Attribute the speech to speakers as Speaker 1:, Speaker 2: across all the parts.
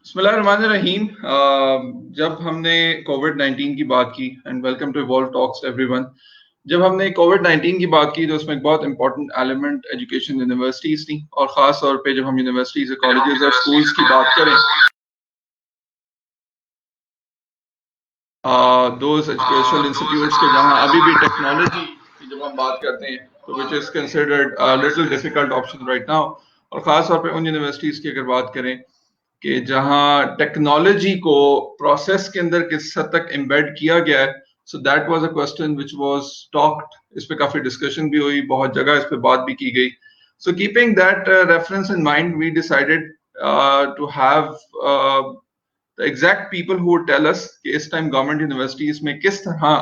Speaker 1: بسم اللہ الرحمن الرحیم. جب ہم نے کووڈ 19 کی بات کی and welcome to Evolve Talks everyone. جب ہم نے کووڈ 19 کی بات کی تو اس میں ایک بہت امپورٹنٹ ایلیمنٹ ایجوکیشن یونیورسٹیز تھیں, اور خاص طور پہ جب ہم یونیورسٹیز کالجز اور اسکولس کی بات کریں دوز ایجوکیشنل انسٹیٹیوٹس کے جہاں ابھی بھی ٹیکنالوجی کی جب ہم بات کرتے ہیں تو which is considered little difficult option right now, اور خاص طور پہ ان یونیورسٹیز کی اگر بات کریں کہ جہاں ٹیکنالوجی کو پروسیس کے اندر کس حد تک امبیڈ کیا گیا ہے. So that was a question which was talked. اس پہ کافی ڈسکشن بھی ہوئی, بہت جگہ اس پہ بات بھی کی گئی. So keeping that reference in mind we decided to have the exact people who would tell us کہ اس ٹائم گورنمنٹ یونیورسٹیز میں کس طرح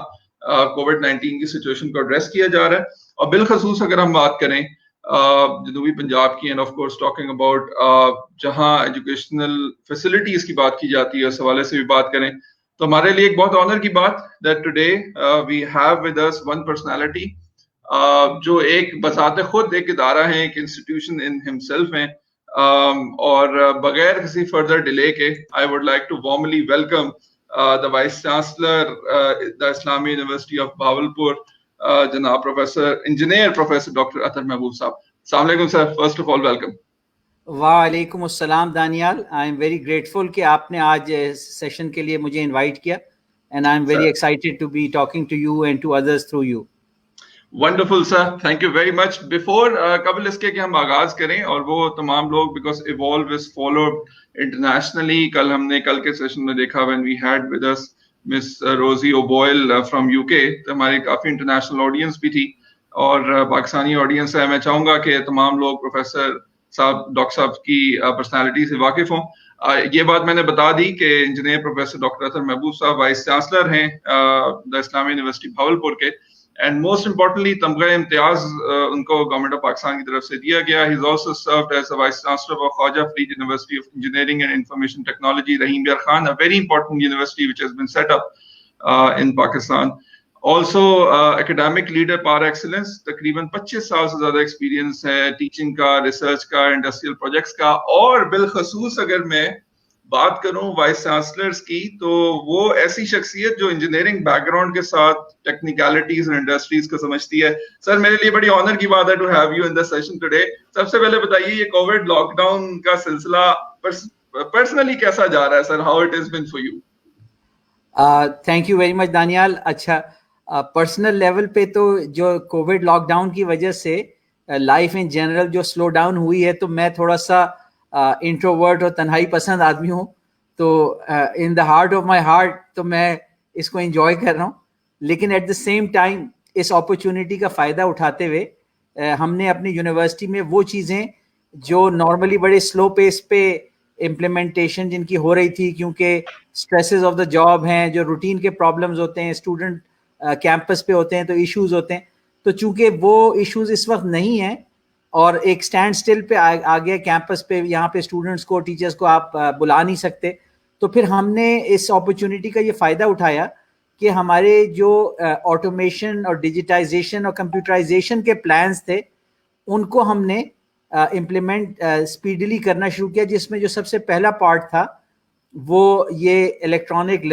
Speaker 1: کووڈ 19 کی سچویشن کو ایڈریس کیا جا رہا ہے. اور بالخصوص اگر ہم بات کریں جنوبی پنجاب کی, and of course talking about جہاں ایجوکیشنل فیسلٹیز کی بات کی جاتی ہے, اس حوالے سے بھی بات کریں تو ہمارے لیے ایک بہت آنر کی بات that today we have with us one personality جو ایک بذات خود ایک ادارہ ہے, ایک انسٹیٹیوشن ان ہمسیلف ہیں. اور بغیر کسی فردر ڈیلے کے I would like to warmly welcome the Vice Chancellor the Islamic University of Bahawalpur, جناب professor engineer professor doctor Athar Mahboob صاحب. السلام علیکم sir, first of all welcome.
Speaker 2: وعلیکم السلام Daniyal, I am very grateful کہ آپ نے آج سیشن کے لیے مجھے انوائٹ کیا, and I am very excited to be talking to you and to others through you.
Speaker 1: Wonderful sir, thank you very much. Before قبل اس کے کہ ہم آغاز کریں, اور وہ تمام لوگ because evolve is followed internationally, کل کے سیشن میں دیکھا when we had with us Miss Rosie O'Boyle from UK, تو ہماری کافی انٹرنیشنل آڈینس بھی تھی اور پاکستانی آڈینس ہے. میں چاہوں گا کہ تمام لوگ پروفیسر صاحب, ڈاکٹر صاحب کی پرسنالٹی سے واقف ہوں. یہ بات میں نے بتا دی کہ engineer professor doctor Athar Mahboob صاحب وائس چانسلر ہیں دا اسلامی یونیورسٹی بھاولپور کے, اینڈ موسٹ امپورٹنٹلی تمغہ امتیاز ان کو گورنمنٹ آف پاکستان کی طرف سے دیا گیا. He is also served as a vice chancellor of Khwaja Farid university of engineering and information technology Rahim Yar Khan, a very important university which has been set up in Pakistan. Also academic leader par excellence, تقریباً 25 سال سے زیادہ experience ہے teaching کا, research کا, industrial projects کا. اور بالخصوص اگر میں بات کروں وائس چانسلرز کی تو وہ ایسی شخصیت جو انجینئرنگ بیک گراؤنڈ کے ساتھ ٹیکنیکلٹیز اور انڈسٹریز کو سمجھتی ہے. سر میرے لیے بڑی آنر کی بات ہے to have you in the session today. سب سے پہلے بتائیے یہ کووڈ لاک ڈاؤن کا سلسلہ پرسنلی کیسا جا رہا ہے sir, how it has been for you?
Speaker 2: Thank you very much Daniyal. اچھا, پرسنل لیول پہ تو جو کووڈ لاک ڈاؤن کی وجہ سے لائف ان جنرل جو سلو ڈاؤن ہوئی ہے, تو میں تھوڑا سا انٹروورٹ اور تنہائی پسند آدمی ہوں, تو in the heart of my heart تو میں اس کو انجوائے کر رہا ہوں. لیکن ایٹ دا سیم ٹائم اس اپرچونیٹی کا فائدہ اٹھاتے ہوئے ہم نے اپنی یونیورسٹی میں وہ چیزیں جو نارملی بڑے سلو پیس پہ امپلیمنٹیشن جن کی ہو رہی تھی, کیونکہ اسٹریسز آف دا جاب ہیں, جو روٹین کے پرابلمز ہوتے ہیں, اسٹوڈنٹ کیمپس پہ ہوتے ہیں تو ایشوز ہوتے ہیں, تو چونکہ وہ ایشوز اس وقت نہیں ہیں اور ایک اسٹینڈ اسٹل پہ آ گیا کیمپس پہ, یہاں پہ اسٹوڈنٹس کو, ٹیچرس کو آپ بلا نہیں سکتے, تو پھر ہم نے اس اپرچونیٹی کا یہ فائدہ اٹھایا کہ ہمارے جو آٹومیشن اور ڈیجیٹائزیشن اور کمپیوٹرائزیشن کے پلانس تھے ان کو ہم نے امپلیمنٹ اسپیڈلی کرنا شروع کیا, جس میں جو سب سے پہلا پارٹ تھا وہ یہ الیکٹرانک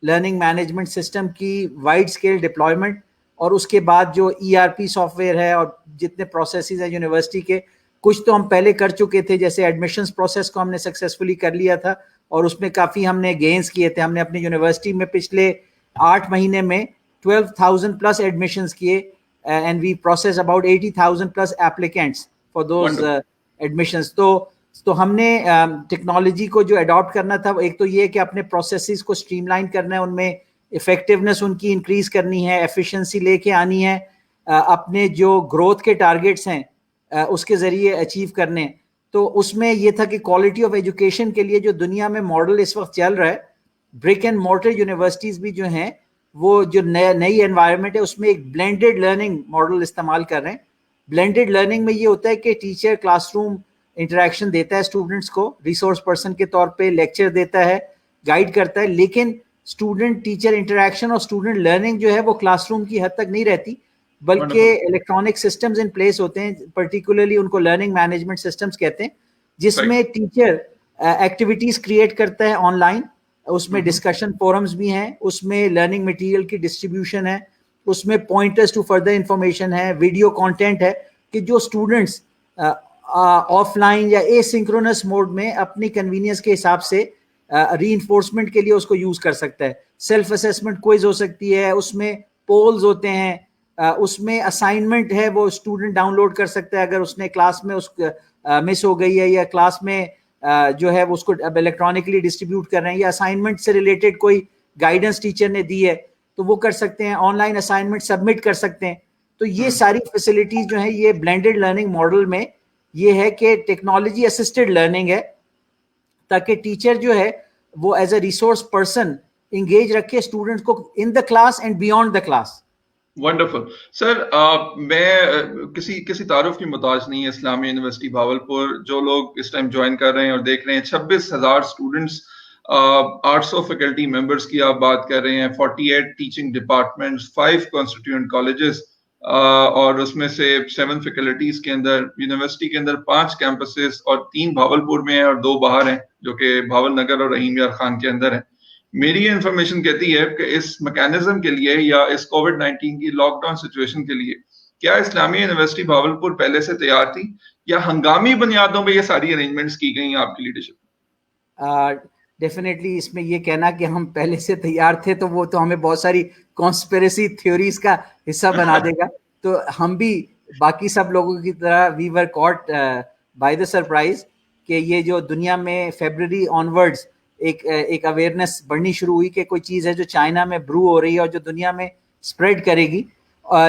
Speaker 2: لرننگ مینجمنٹ سسٹم کی وائڈ اسکیل ڈپلائمنٹ, اور اس کے بعد جو ERP سافٹ ویئر ہے اور جتنے پروسیسز ہیں یونیورسٹی کے, کچھ تو ہم پہلے کر چکے تھے, جیسے ایڈمیشنس پروسیس کو ہم نے سکسیزفلی کر لیا تھا اور اس میں کافی ہم نے گینز کیے تھے. ہم نے اپنی یونیورسٹی میں پچھلے 8 مہینے میں 12,000 پلس ایڈمیشنس کیے, and we process about 80,000 plus applicants for those admissions. تو ہم نے ٹیکنالوجی کو جو اڈاپٹ کرنا تھا, ایک تو یہ کہ اپنے پروسیسز کو اسٹریم لائن کرنا ہے, ان میں افیکٹونیس ان کی انکریز کرنی ہے, ایفیشنسی لے کے آنی ہے, اپنے جو گروتھ کے ٹارگیٹس ہیں اس کے ذریعے اچیو کرنے. تو اس میں یہ تھا کہ کوالٹی آف ایجوکیشن کے لیے جو دنیا میں ماڈل اس وقت چل رہا ہے, برک اینڈ مورٹر یونیورسٹیز بھی جو ہیں وہ جو نئی انوائرمنٹ ہے اس میں ایک بلینڈڈ لرننگ ماڈل استعمال کر رہے ہیں. بلینڈڈ لرننگ میں یہ ہوتا ہے کہ ٹیچر کلاس روم انٹریکشن دیتا ہے اسٹوڈنٹس کو, ریسورس پرسن کے طور پہ لیکچر دیتا ہے, گائیڈ کرتا ہے, لیکن اسٹوڈنٹ ٹیچر انٹریکشن اور اسٹوڈنٹ لرننگ جو ہے وہ کلاس روم کی حد تک نہیں رہتی, بلکہ الیکٹرانک سسٹمز ان پلیس ہوتے ہیں, پرٹیکولرلی ان کو لرننگ مینجمنٹ سسٹمز کہتے ہیں, جس میں ٹیچر ایکٹیویٹیز کریٹ کرتا ہے آن لائن, اس میں ڈسکشن فورمز بھی ہیں, اس میں لرننگ مٹیریل کی ڈسٹریبیوشن ہے, اس میں پوائنٹرز ٹو فردر انفارمیشن ہے, ویڈیو کانٹینٹ ہے کہ جو اسٹوڈنٹس آف لائن یا اے سنکرونس موڈ میں اپنی کنوینئنس کے حساب سے ری انفورسمنٹ کے لیے اس کو یوز کر سکتا ہے. سیلف اسیسمنٹ کوئز ہو سکتی ہے, اس میں پولز ہوتے ہیں, اس میں اسائنمنٹ ہے وہ اسٹوڈنٹ ڈاؤن لوڈ کر سکتا ہے اگر اس نے کلاس میں اس مس ہو گئی ہے یا کلاس میں جو ہے وہ اس کو الیکٹرانکلی ڈسٹریبیوٹ کر رہے ہیں, یا اسائنمنٹ سے ریلیٹڈ کوئی گائیڈنس ٹیچر نے دی ہے تو وہ کر سکتے ہیں, آن لائن اسائنمنٹ سبمٹ کر سکتے ہیں. تو یہ ساری فیسلٹیز جو ہیں یہ بلینڈڈ لرننگ ماڈل میں یہ ہے کہ ٹیکنالوجی اسسٹڈ لرننگ ہے, تاکہ ٹیچر جو ہے وہ as a resource person engage رکھے اسٹوڈنٹس کو in the class and beyond the class.
Speaker 1: Wonderful sir, میں کسی تعارف کی محتاج نہیں ہے. اسلامیہ یونیورسٹی بھاولپور, جو لوگ اس ٹائم جوائن کر رہے ہیں اور دیکھ رہے ہیں, 26,000 اسٹوڈنٹس, 800 فیکلٹی ممبرس کی آپ بات کر رہے ہیں, 48 ٹیچنگ ڈپارٹمنٹس, 5 کانسٹیٹیوئنٹ کالجز, اور اس میں سے 7 فیکلٹیز کے اندر, یونیورسٹی کے اندر 5 کیمپسز اور 3 بھاولپور میں ہیں اور 2 باہر ہیں جو کہ بھاول نگر اور رحیم یار خان کے اندر ہیں. میری یہ انفارمیشن کہتی ہے کہ اس میکینزم کے لیے یا اس کووڈ-19 کی لاک ڈاؤن سچویشن کے لیے کیا اسلامیہ یونیورسٹی بھاولپور پہلے سے تیار تھی یا ہنگامی بنیادوں پہ یہ ساری ارینجمنٹس کی گئی ہیں آپ کی لیڈرشپ؟
Speaker 2: ڈیفینیٹلی اس میں یہ کہنا کہ ہم پہلے سے تیار تھے تو وہ تو ہمیں بہت ساری کانسپیریسی تھیوریز کا حصہ بنا دے گا. تو ہم بھی باقی سب لوگوں کی طرح وی ور کاٹ بائی دا سرپرائز کہ یہ جو دنیا میں فیبرری آنورڈز ایک اویئرنیس بڑھنی شروع ہوئی کہ کوئی چیز ہے جو چائنا میں برو ہو رہی ہے اور جو دنیا میں اسپریڈ کرے گی.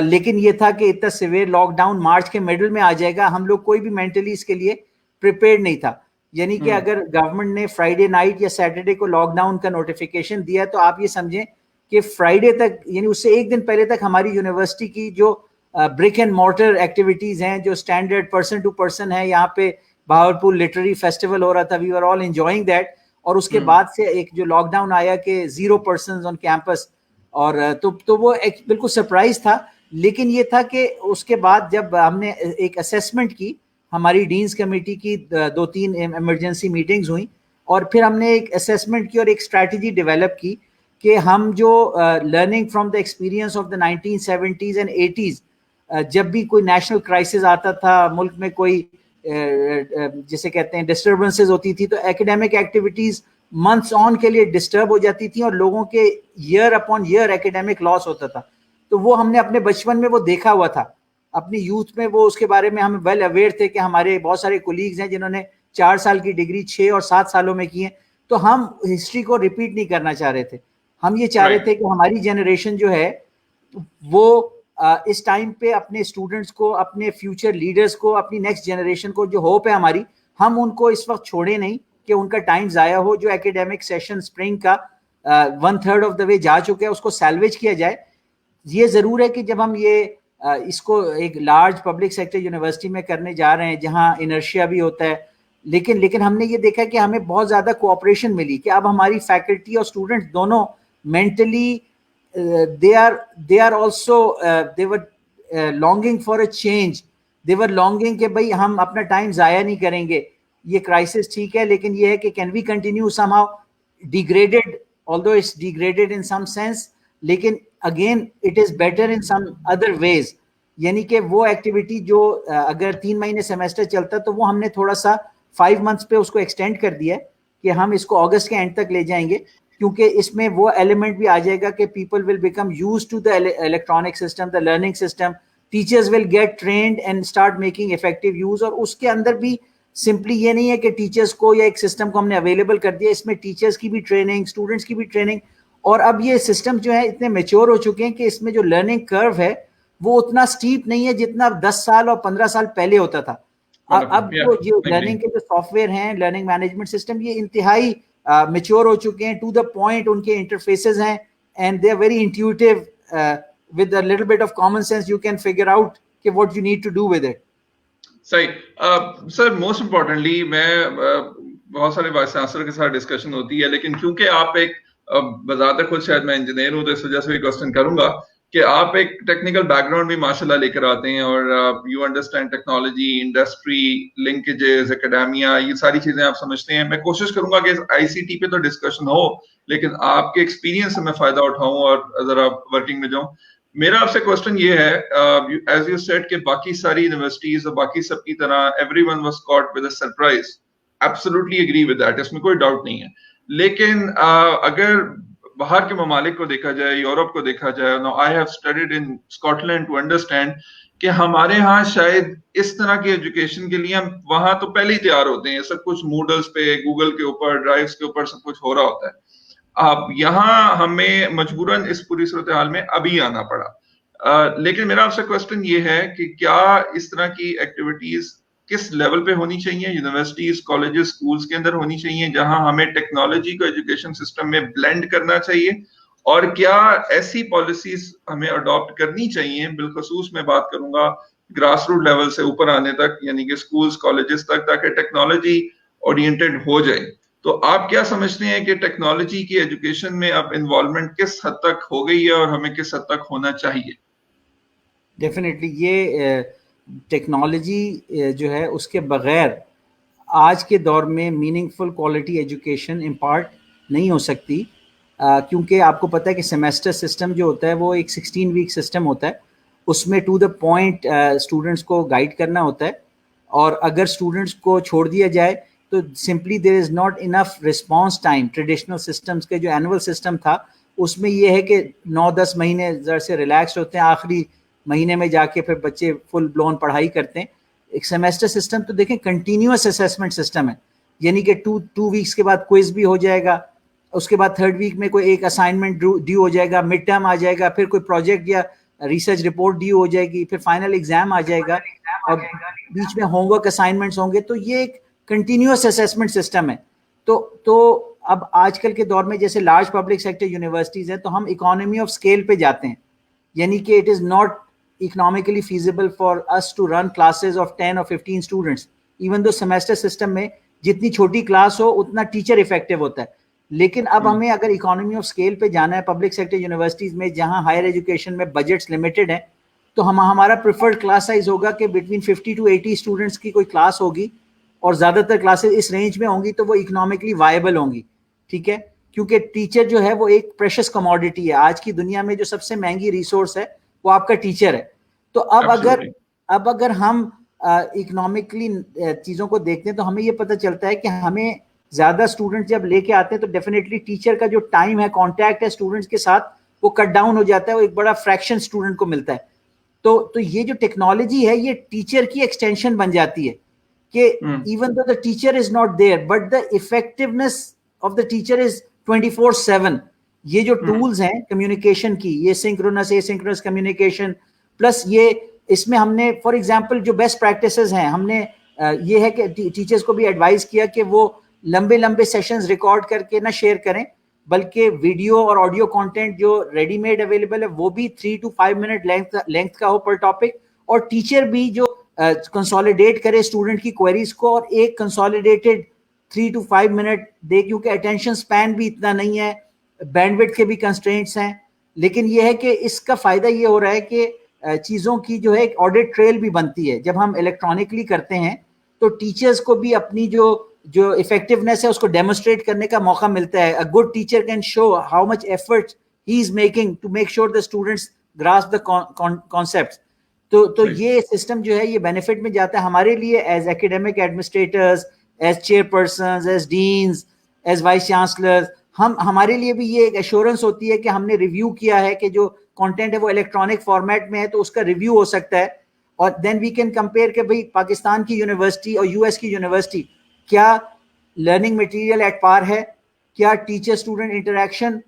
Speaker 2: لیکن یہ تھا کہ اتنا سیویئر لاک ڈاؤن مارچ کے میڈل میں آ جائے گا, ہم لوگ کوئی بھی مینٹلی اس کے لیے پریپیئرڈ نہیں تھا. یعنی کہ اگر گورنمنٹ نے فرائیڈے نائٹ یا سیٹرڈے کو لاک ڈاؤن کا نوٹیفیکیشن دیا تو آپ یہ سمجھیں کہ فرائیڈے تک, یعنی اس سے ایک دن پہلے تک ہماری یونیورسٹی کی جو برک اینڈ مورٹر ایکٹیویٹیز ہیں, جو اسٹینڈرڈ پرسن ٹو پرسن ہے, یہاں پہ بہاولپور لٹریری فیسٹیول ہو رہا تھا, we are all enjoying that. اور اس کے بعد سے ایک جو لاک ڈاؤن آیا کہ 0 persons آن کیمپس, اور تو وہ ایک بالکل سرپرائز تھا. لیکن یہ تھا کہ اس کے بعد جب ہم نے ایک اسیسمنٹ کی, ہماری ڈینس کمیٹی کی 2-3 ایمرجنسی میٹنگز ہوئیں, اور پھر ہم نے ایک اسیسمنٹ کی اور ایک اسٹریٹجی ڈیولپ کی کہ ہم جو learning from the experience of the 1970s and 80s, جب بھی کوئی نیشنل کرائسس آتا تھا, ملک میں کوئی جسے کہتے ہیں ڈسٹربنسز ہوتی تھی, تو ایکیڈیمک ایکٹیویٹیز منتھس آن کے لیے ڈسٹرب ہو جاتی تھیں اور لوگوں کے ایئر اپون ایئر ایکیڈیمک لاس ہوتا تھا. تو وہ ہم نے اپنے بچپن میں وہ دیکھا ہوا تھا, اپنی یوتھ میں وہ اس کے بارے میں ہم ویل اویئر تھے کہ ہمارے بہت سارے کولیگز ہیں جنہوں نے 4 سال کی ڈگری 6 اور 7 سالوں میں کی ہیں. تو ہم ہسٹری کو ریپیٹ نہیں کرنا چاہ رہے تھے. ہم یہ چاہ رہے تھے کہ ہماری جنریشن جو ہے وہ اس ٹائم پہ اپنے اسٹوڈنٹس کو, اپنے فیوچر لیڈرز کو, اپنی نیکسٹ جنریشن کو جو ہوپ ہے ہماری, ہم ان کو اس وقت چھوڑے نہیں کہ ان کا ٹائم ضائع ہو. جو ایکیڈیمک سیشن اسپرنگ کا 1/3 آف دا وے جا چکے ہیں اس کو سیلویج کیا جائے. یہ ضرور ہے کہ جب ہم یہ اس کو ایک لارج پبلک سیکٹر یونیورسٹی میں کرنے جا رہے ہیں جہاں انرشیا بھی ہوتا ہے, لیکن ہم نے یہ دیکھا کہ ہمیں بہت زیادہ کوآپریشن ملی کہ اب ہماری فیکلٹی اور اسٹوڈنٹس دونوں mentally they are also they were longing for a change. they were longing کہ بھائی ہم اپنا ٹائم ضائع نہیں کریں گے. یہ کرائسس ٹھیک ہے, لیکن یہ ہے کہ can we continue somehow degraded, although it's degraded in some sense, لیکن again it is better in some other ways. یعنی کہ وہ ایکٹیویٹی جو اگر 3 مہینے سیمیسٹر چلتا تو وہ ہم نے تھوڑا سا 5 months پہ اس کو ایکسٹینڈ کر دیا ہے کہ ہم اس کو اگست کے اینڈ تک لے جائیں گے, کیونکہ اس میں وہ ایلیمنٹ بھی آ جائے گا کہ people will become used to the electronic system, the learning system, teachers will get trained and start making effective use. اور اس کے اندر بھی سمپلی یہ نہیں ہے کہ ٹیچرز کو یا ایک سسٹم کو ہم نے اویلیبل کر دیا, اس میں ٹیچرز کی بھی ٹریننگ, اسٹوڈنٹس کی بھی ٹریننگ, اور اب یہ سسٹم جو ہے اتنے میچور ہو چکے ہیں کہ اس میں جو لرننگ کرو ہے وہ اتنا اسٹیپ نہیں ہے جتنا 10 سال اور 15 سال پہلے ہوتا تھا. اب جو لرننگ کے جو سافٹ ویئر ہیں, لرننگ مینجمنٹ سسٹم, یہ انتہائی میچور ہو چکے ہیں, ٹو دا پوائنٹ ان کے انٹرفیسز ہیں, and they are very intuitive, with a little bit of common sense you can figure out کہ what you need to do with it.
Speaker 1: صحیح sir. Most importantly میں بہت سارے vice chancellor کے ساتھ discussion ہوتی ہے, لیکن کیونکہ آپ ایک بذات خود شاید میں انجینئر ہوں تو اس وجہ سے بھی کوشچن کروں گا کہ آپ ایک ٹیکنیکل بیک گراؤنڈ بھی ماشاءاللہ لے کر آتے ہیں اور you understand technology, industry, linkages, academia, یہ ساری چیزیں آپ سمجھتے ہیں. میں کوشش کروں گا کہ آئی سی ٹی پہ تو ڈسکشن ہو, لیکن آپ کے ایکسپیرینس سے میں فائدہ اٹھاؤں اور ذرا ورکنگ میں جاؤں. میرا آپ سے کوشچن یہ ہے, ایز یو سیڈ کہ باقی ساری یونیورسٹیز اور باقی سب کی طرح everyone was caught with a surprise. Absolutely agree with that, اس میں کوئی ڈاؤٹ نہیں ہے. لیکن اگر باہر کے ممالک کو دیکھا جائے, یورپ کو دیکھا جائے, no I have studied in Scotland to understand کہ ہمارے ہاں شاید اس طرح کی ایجوکیشن کے لیے ہم وہاں تو پہلے ہی تیار ہوتے ہیں, سب کچھ موڈلز پہ, گوگل کے اوپر, ڈرائیوز کے اوپر سب کچھ ہو رہا ہوتا ہے. اب یہاں ہمیں مجبوراً اس پوری صورتحال میں ابھی آنا پڑا. لیکن میرا آپ سے کوشچن یہ ہے کہ کیا اس طرح کی ایکٹیویٹیز کس لیول پہ ہونی چاہیے, یونیورسٹیز, کالجز, سکولز کے اندر ہونی چاہیے جہاں ہمیں ٹیکنالوجی کو ایجوکیشن سسٹم میں بلینڈ کرنا چاہیے, اور کیا ایسی پالیسیز ہمیں اڈاپٹ کرنی چاہیے, بالخصوص میں بات کروں گا گراس روٹ لیول سے اوپر آنے تک, یعنی کہ سکولز, کالجز تک, تاکہ ٹیکنالوجی اورینٹڈ ہو جائے. تو آپ کیا سمجھتے ہیں کہ ٹیکنالوجی کی ایجوکیشن میں اب انوالومنٹ کس حد تک ہو گئی ہے اور ہمیں کس حد تک ہونا چاہیے؟
Speaker 2: ڈیفینیٹلی یہ ٹیکنالوجی جو ہے اس کے بغیر آج کے دور میں میننگ فل کوالٹی ایجوکیشن امپارٹ نہیں ہو سکتی, کیونکہ آپ کو پتہ ہے کہ سیمیسٹر سسٹم جو ہوتا ہے وہ ایک 16 ویک سسٹم ہوتا ہے. اس میں ٹو دا پوائنٹ اسٹوڈنٹس کو گائیڈ کرنا ہوتا ہے, اور اگر اسٹوڈنٹس کو چھوڑ دیا جائے تو simply there is not enough response time. Traditional systems کے جو اینول سسٹم تھا اس میں یہ ہے کہ 9-10 مہینے ذرا سے ریلیکسڈ ہوتے ہیں, آخری مہینے میں جا کے پھر بچے فل بلون پڑھائی کرتے ہیں. ایک سیمیسٹر سسٹم تو دیکھیں کنٹینیوس اسیسمنٹ سسٹم ہے, یعنی کہ 2 ویکس کے بعد کوئز بھی ہو جائے گا, اس کے بعد 3rd ویک میں کوئی ایک اسائنمنٹ ڈیو ہو جائے گا, مڈ ٹرم آ جائے گا, پھر کوئی پروجیکٹ یا ریسرچ رپورٹ ڈیو ہو جائے گی, پھر فائنل ایگزام آ جائے گا, اور بیچ میں ہوم ورک اسائنمنٹس ہوں گے. تو یہ ایک کنٹینیوس اسیسمنٹ سسٹم ہے. تو اب آج کل کے دور میں جیسے لارج پبلک سیکٹر یونیورسٹیز ہیں تو ہم اکانومی آف اسکیل پہ جاتے ہیں, یعنی کہ it is not economically feasible for us to run classes of 10 or 15 students, even though semester system میں جتنی چھوٹی کلاس ہو اتنا ٹیچر افیکٹو ہوتا ہے. لیکن اب ہمیں اگر اکانومی آف اسکیل پہ جانا ہے پبلک سیکٹر یونیورسٹیز میں جہاں ہائر ایجوکیشن میں بجٹس لمیٹڈ ہیں, تو ہمارا پریفرڈ کلاس سائز ہوگا کہ بٹوین 50 to 80 اسٹوڈنٹس کی کوئی کلاس ہوگی, اور زیادہ تر کلاسز اس رینج میں ہوں گی تو وہ اکنامکلی وائبل ہوں گی. ٹھیک ہے, کیونکہ ٹیچر جو ہے وہ ایک پریشس کموڈٹی ہے. آج کی دنیا میں جو سب سے مہنگی ریسورس ہے وہ آپ کا ٹیچر ہے. تو اب اگر ہم اکنامکلی چیزوں کو دیکھتے ہیں تو ہمیں یہ پتہ چلتا ہے کہ ہمیں زیادہ اسٹوڈنٹ جب لے کے آتے ہیں تو ڈیفینیٹلی ٹیچر کا جو ٹائم ہے, کانٹیکٹ ہے اسٹوڈنٹس کے ساتھ, وہ کٹ ڈاؤن ہو جاتا ہے, وہ ایک بڑا فریکشن اسٹوڈنٹ کو ملتا ہے. تو یہ جو ٹیکنالوجی ہے یہ ٹیچر کی ایکسٹینشن بن جاتی ہے کہ even though the teacher is not there but the effectiveness of the teacher is 24/7. یہ جو ٹولز ہیں کمیونیکیشن کی, یہ سنکرونس اے سنکرونس کمیونیکیشن, پلس یہ اس میں ہم نے فار ایگزامپل جو بیسٹ پریکٹسز ہیں ہم نے یہ ہے کہ ٹیچرز کو بھی ایڈوائز کیا کہ وہ لمبے سیشنز ریکارڈ کر کے نہ شیئر کریں, بلکہ ویڈیو اور آڈیو کانٹینٹ جو ریڈی میڈ اویلیبل ہے وہ بھی 3 to 5 منٹ لینتھ کا ہو پر ٹاپک, اور ٹیچر بھی جو کنسالیڈیٹ کرے اسٹوڈنٹ کی کوئریز کو اور ایک کنسالیڈیٹڈ 3 to 5 منٹ دے, کیونکہ اٹینشن سپین بھی اتنا نہیں ہے, بینڈ وڈتھ کے بھی کنسٹرینٹس ہیں. لیکن یہ ہے کہ اس کا فائدہ یہ ہو رہا ہے کہ چیزوں کی جو ہے ایک آڈٹ ٹریل بھی بنتی ہے. جب ہم الیکٹرانکلی کرتے ہیں تو ٹیچرز کو بھی اپنی جو افیکٹونیس ہے اس کو ڈیمونسٹریٹ کرنے کا موقع ملتا ہے. A good teacher can show how much effort he is making to make sure the students grasp the concepts. تو یہ سسٹم جو ہے یہ بینیفٹ میں جاتا ہے ہمارے لیے as academic administrators, as chairpersons, as deans, as vice chancellors. ہمارے لیے بھی یہ ایک ایشورنس ہوتی ہے کہ ہم نے ریویو کیا ہے کہ جو کانٹینٹ ہے وہ الیکٹرانک فارمیٹ میں ہے تو اس کا ریویو ہو سکتا ہے, اور دین وی کین کمپیئر کہ بھئی پاکستان کی یونیورسٹی اور US کی یونیورسٹی کیا لرننگ مٹیریل ایٹ پار ہے, کیا ٹیچر اسٹوڈنٹ انٹریکشن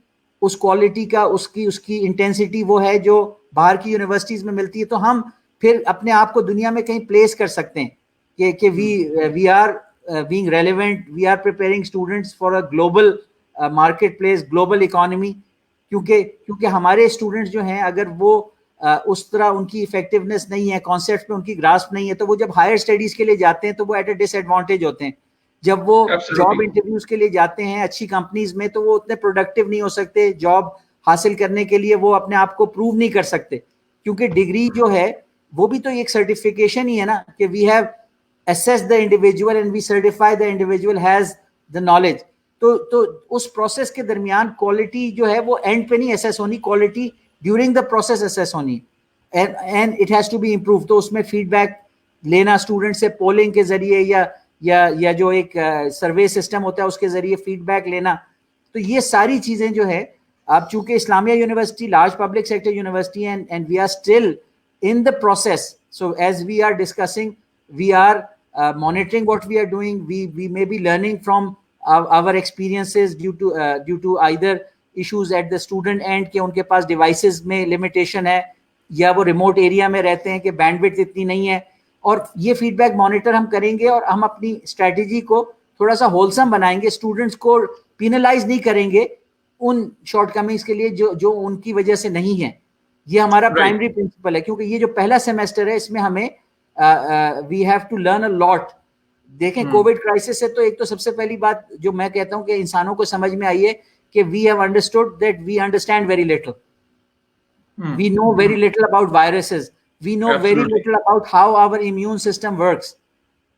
Speaker 2: اس کوالٹی کا اس کی انٹینسٹی وہ ہے جو باہر کی یونیورسٹیز میں ملتی ہے. تو ہم پھر اپنے آپ کو دنیا میں کہیں پلیس کر سکتے ہیں کہ we are being relevant, we are preparing students for a global market place, global economy. کیونکہ ہمارے اسٹوڈنٹس جو ہیں اگر وہ اس طرح ان کی افیکٹونیس نہیں ہے, کانسیپٹ پہ ان کی گراسپ نہیں ہے, تو وہ جب ہائر اسٹڈیز کے لیے جاتے ہیں تو وہ ایٹ اے ڈس ایڈوانٹیج ہوتے ہیں. جب وہ جاب انٹرویوز کے لیے جاتے ہیں اچھی کمپنیز میں تو وہ اتنے پروڈکٹیو نہیں ہو سکتے, جاب حاصل کرنے کے لیے وہ اپنے آپ کو پروو نہیں کر سکتے, کیونکہ ڈگری جو ہے وہ بھی تو ایک سرٹیفکیشن ہی ہے نا, کہ we have assess the individual and we certify the individual has the knowledge. تو اس پروسیس کے درمیان کوالٹی جو ہے وہ اینڈ پہ نہیں اسیس ہونی, quality during the process assess ہونی, and it has to be improve. تو اس میں فیڈ بیک لینا اسٹوڈنٹ سے پولنگ کے ذریعے یا جو ایک سروے سسٹم ہوتا ہے اس کے ذریعے فیڈ بیک لینا. تو یہ ساری چیزیں جو ہے, اب چونکہ Islamia university large public sector university and we are still in the process, so as we are discussing, we are monitoring what we are doing. We may be learning from our experiences due to either issues at the student end کہ ان کے پاس devices میں limitation ہے, یا وہ remote area میں رہتے ہیں کہ bandwidth اتنی نہیں ہے. اور یہ feedback monitor ہم کریں گے اور ہم اپنی strategy کو تھوڑا سا wholesome بنائیں گے, students کو penalize نہیں کریں گے ان short comings کے لیے جو ان کی وجہ سے نہیں ہیں. یہ ہمارا پرائمری پرنسپل ہے, کیونکہ یہ جو پہلا سیمیسٹر ہے اس میں ہمیں we have to learn a lot. دیکھیں کووڈ کرائسس سے تو ایک تو سب سے پہلی بات جو میں کہتا ہوں کہ انسانوں کو سمجھ میں آئی ہے کہ we have understood that we understand very little, we know very little about viruses, we know very little about how our immune system works.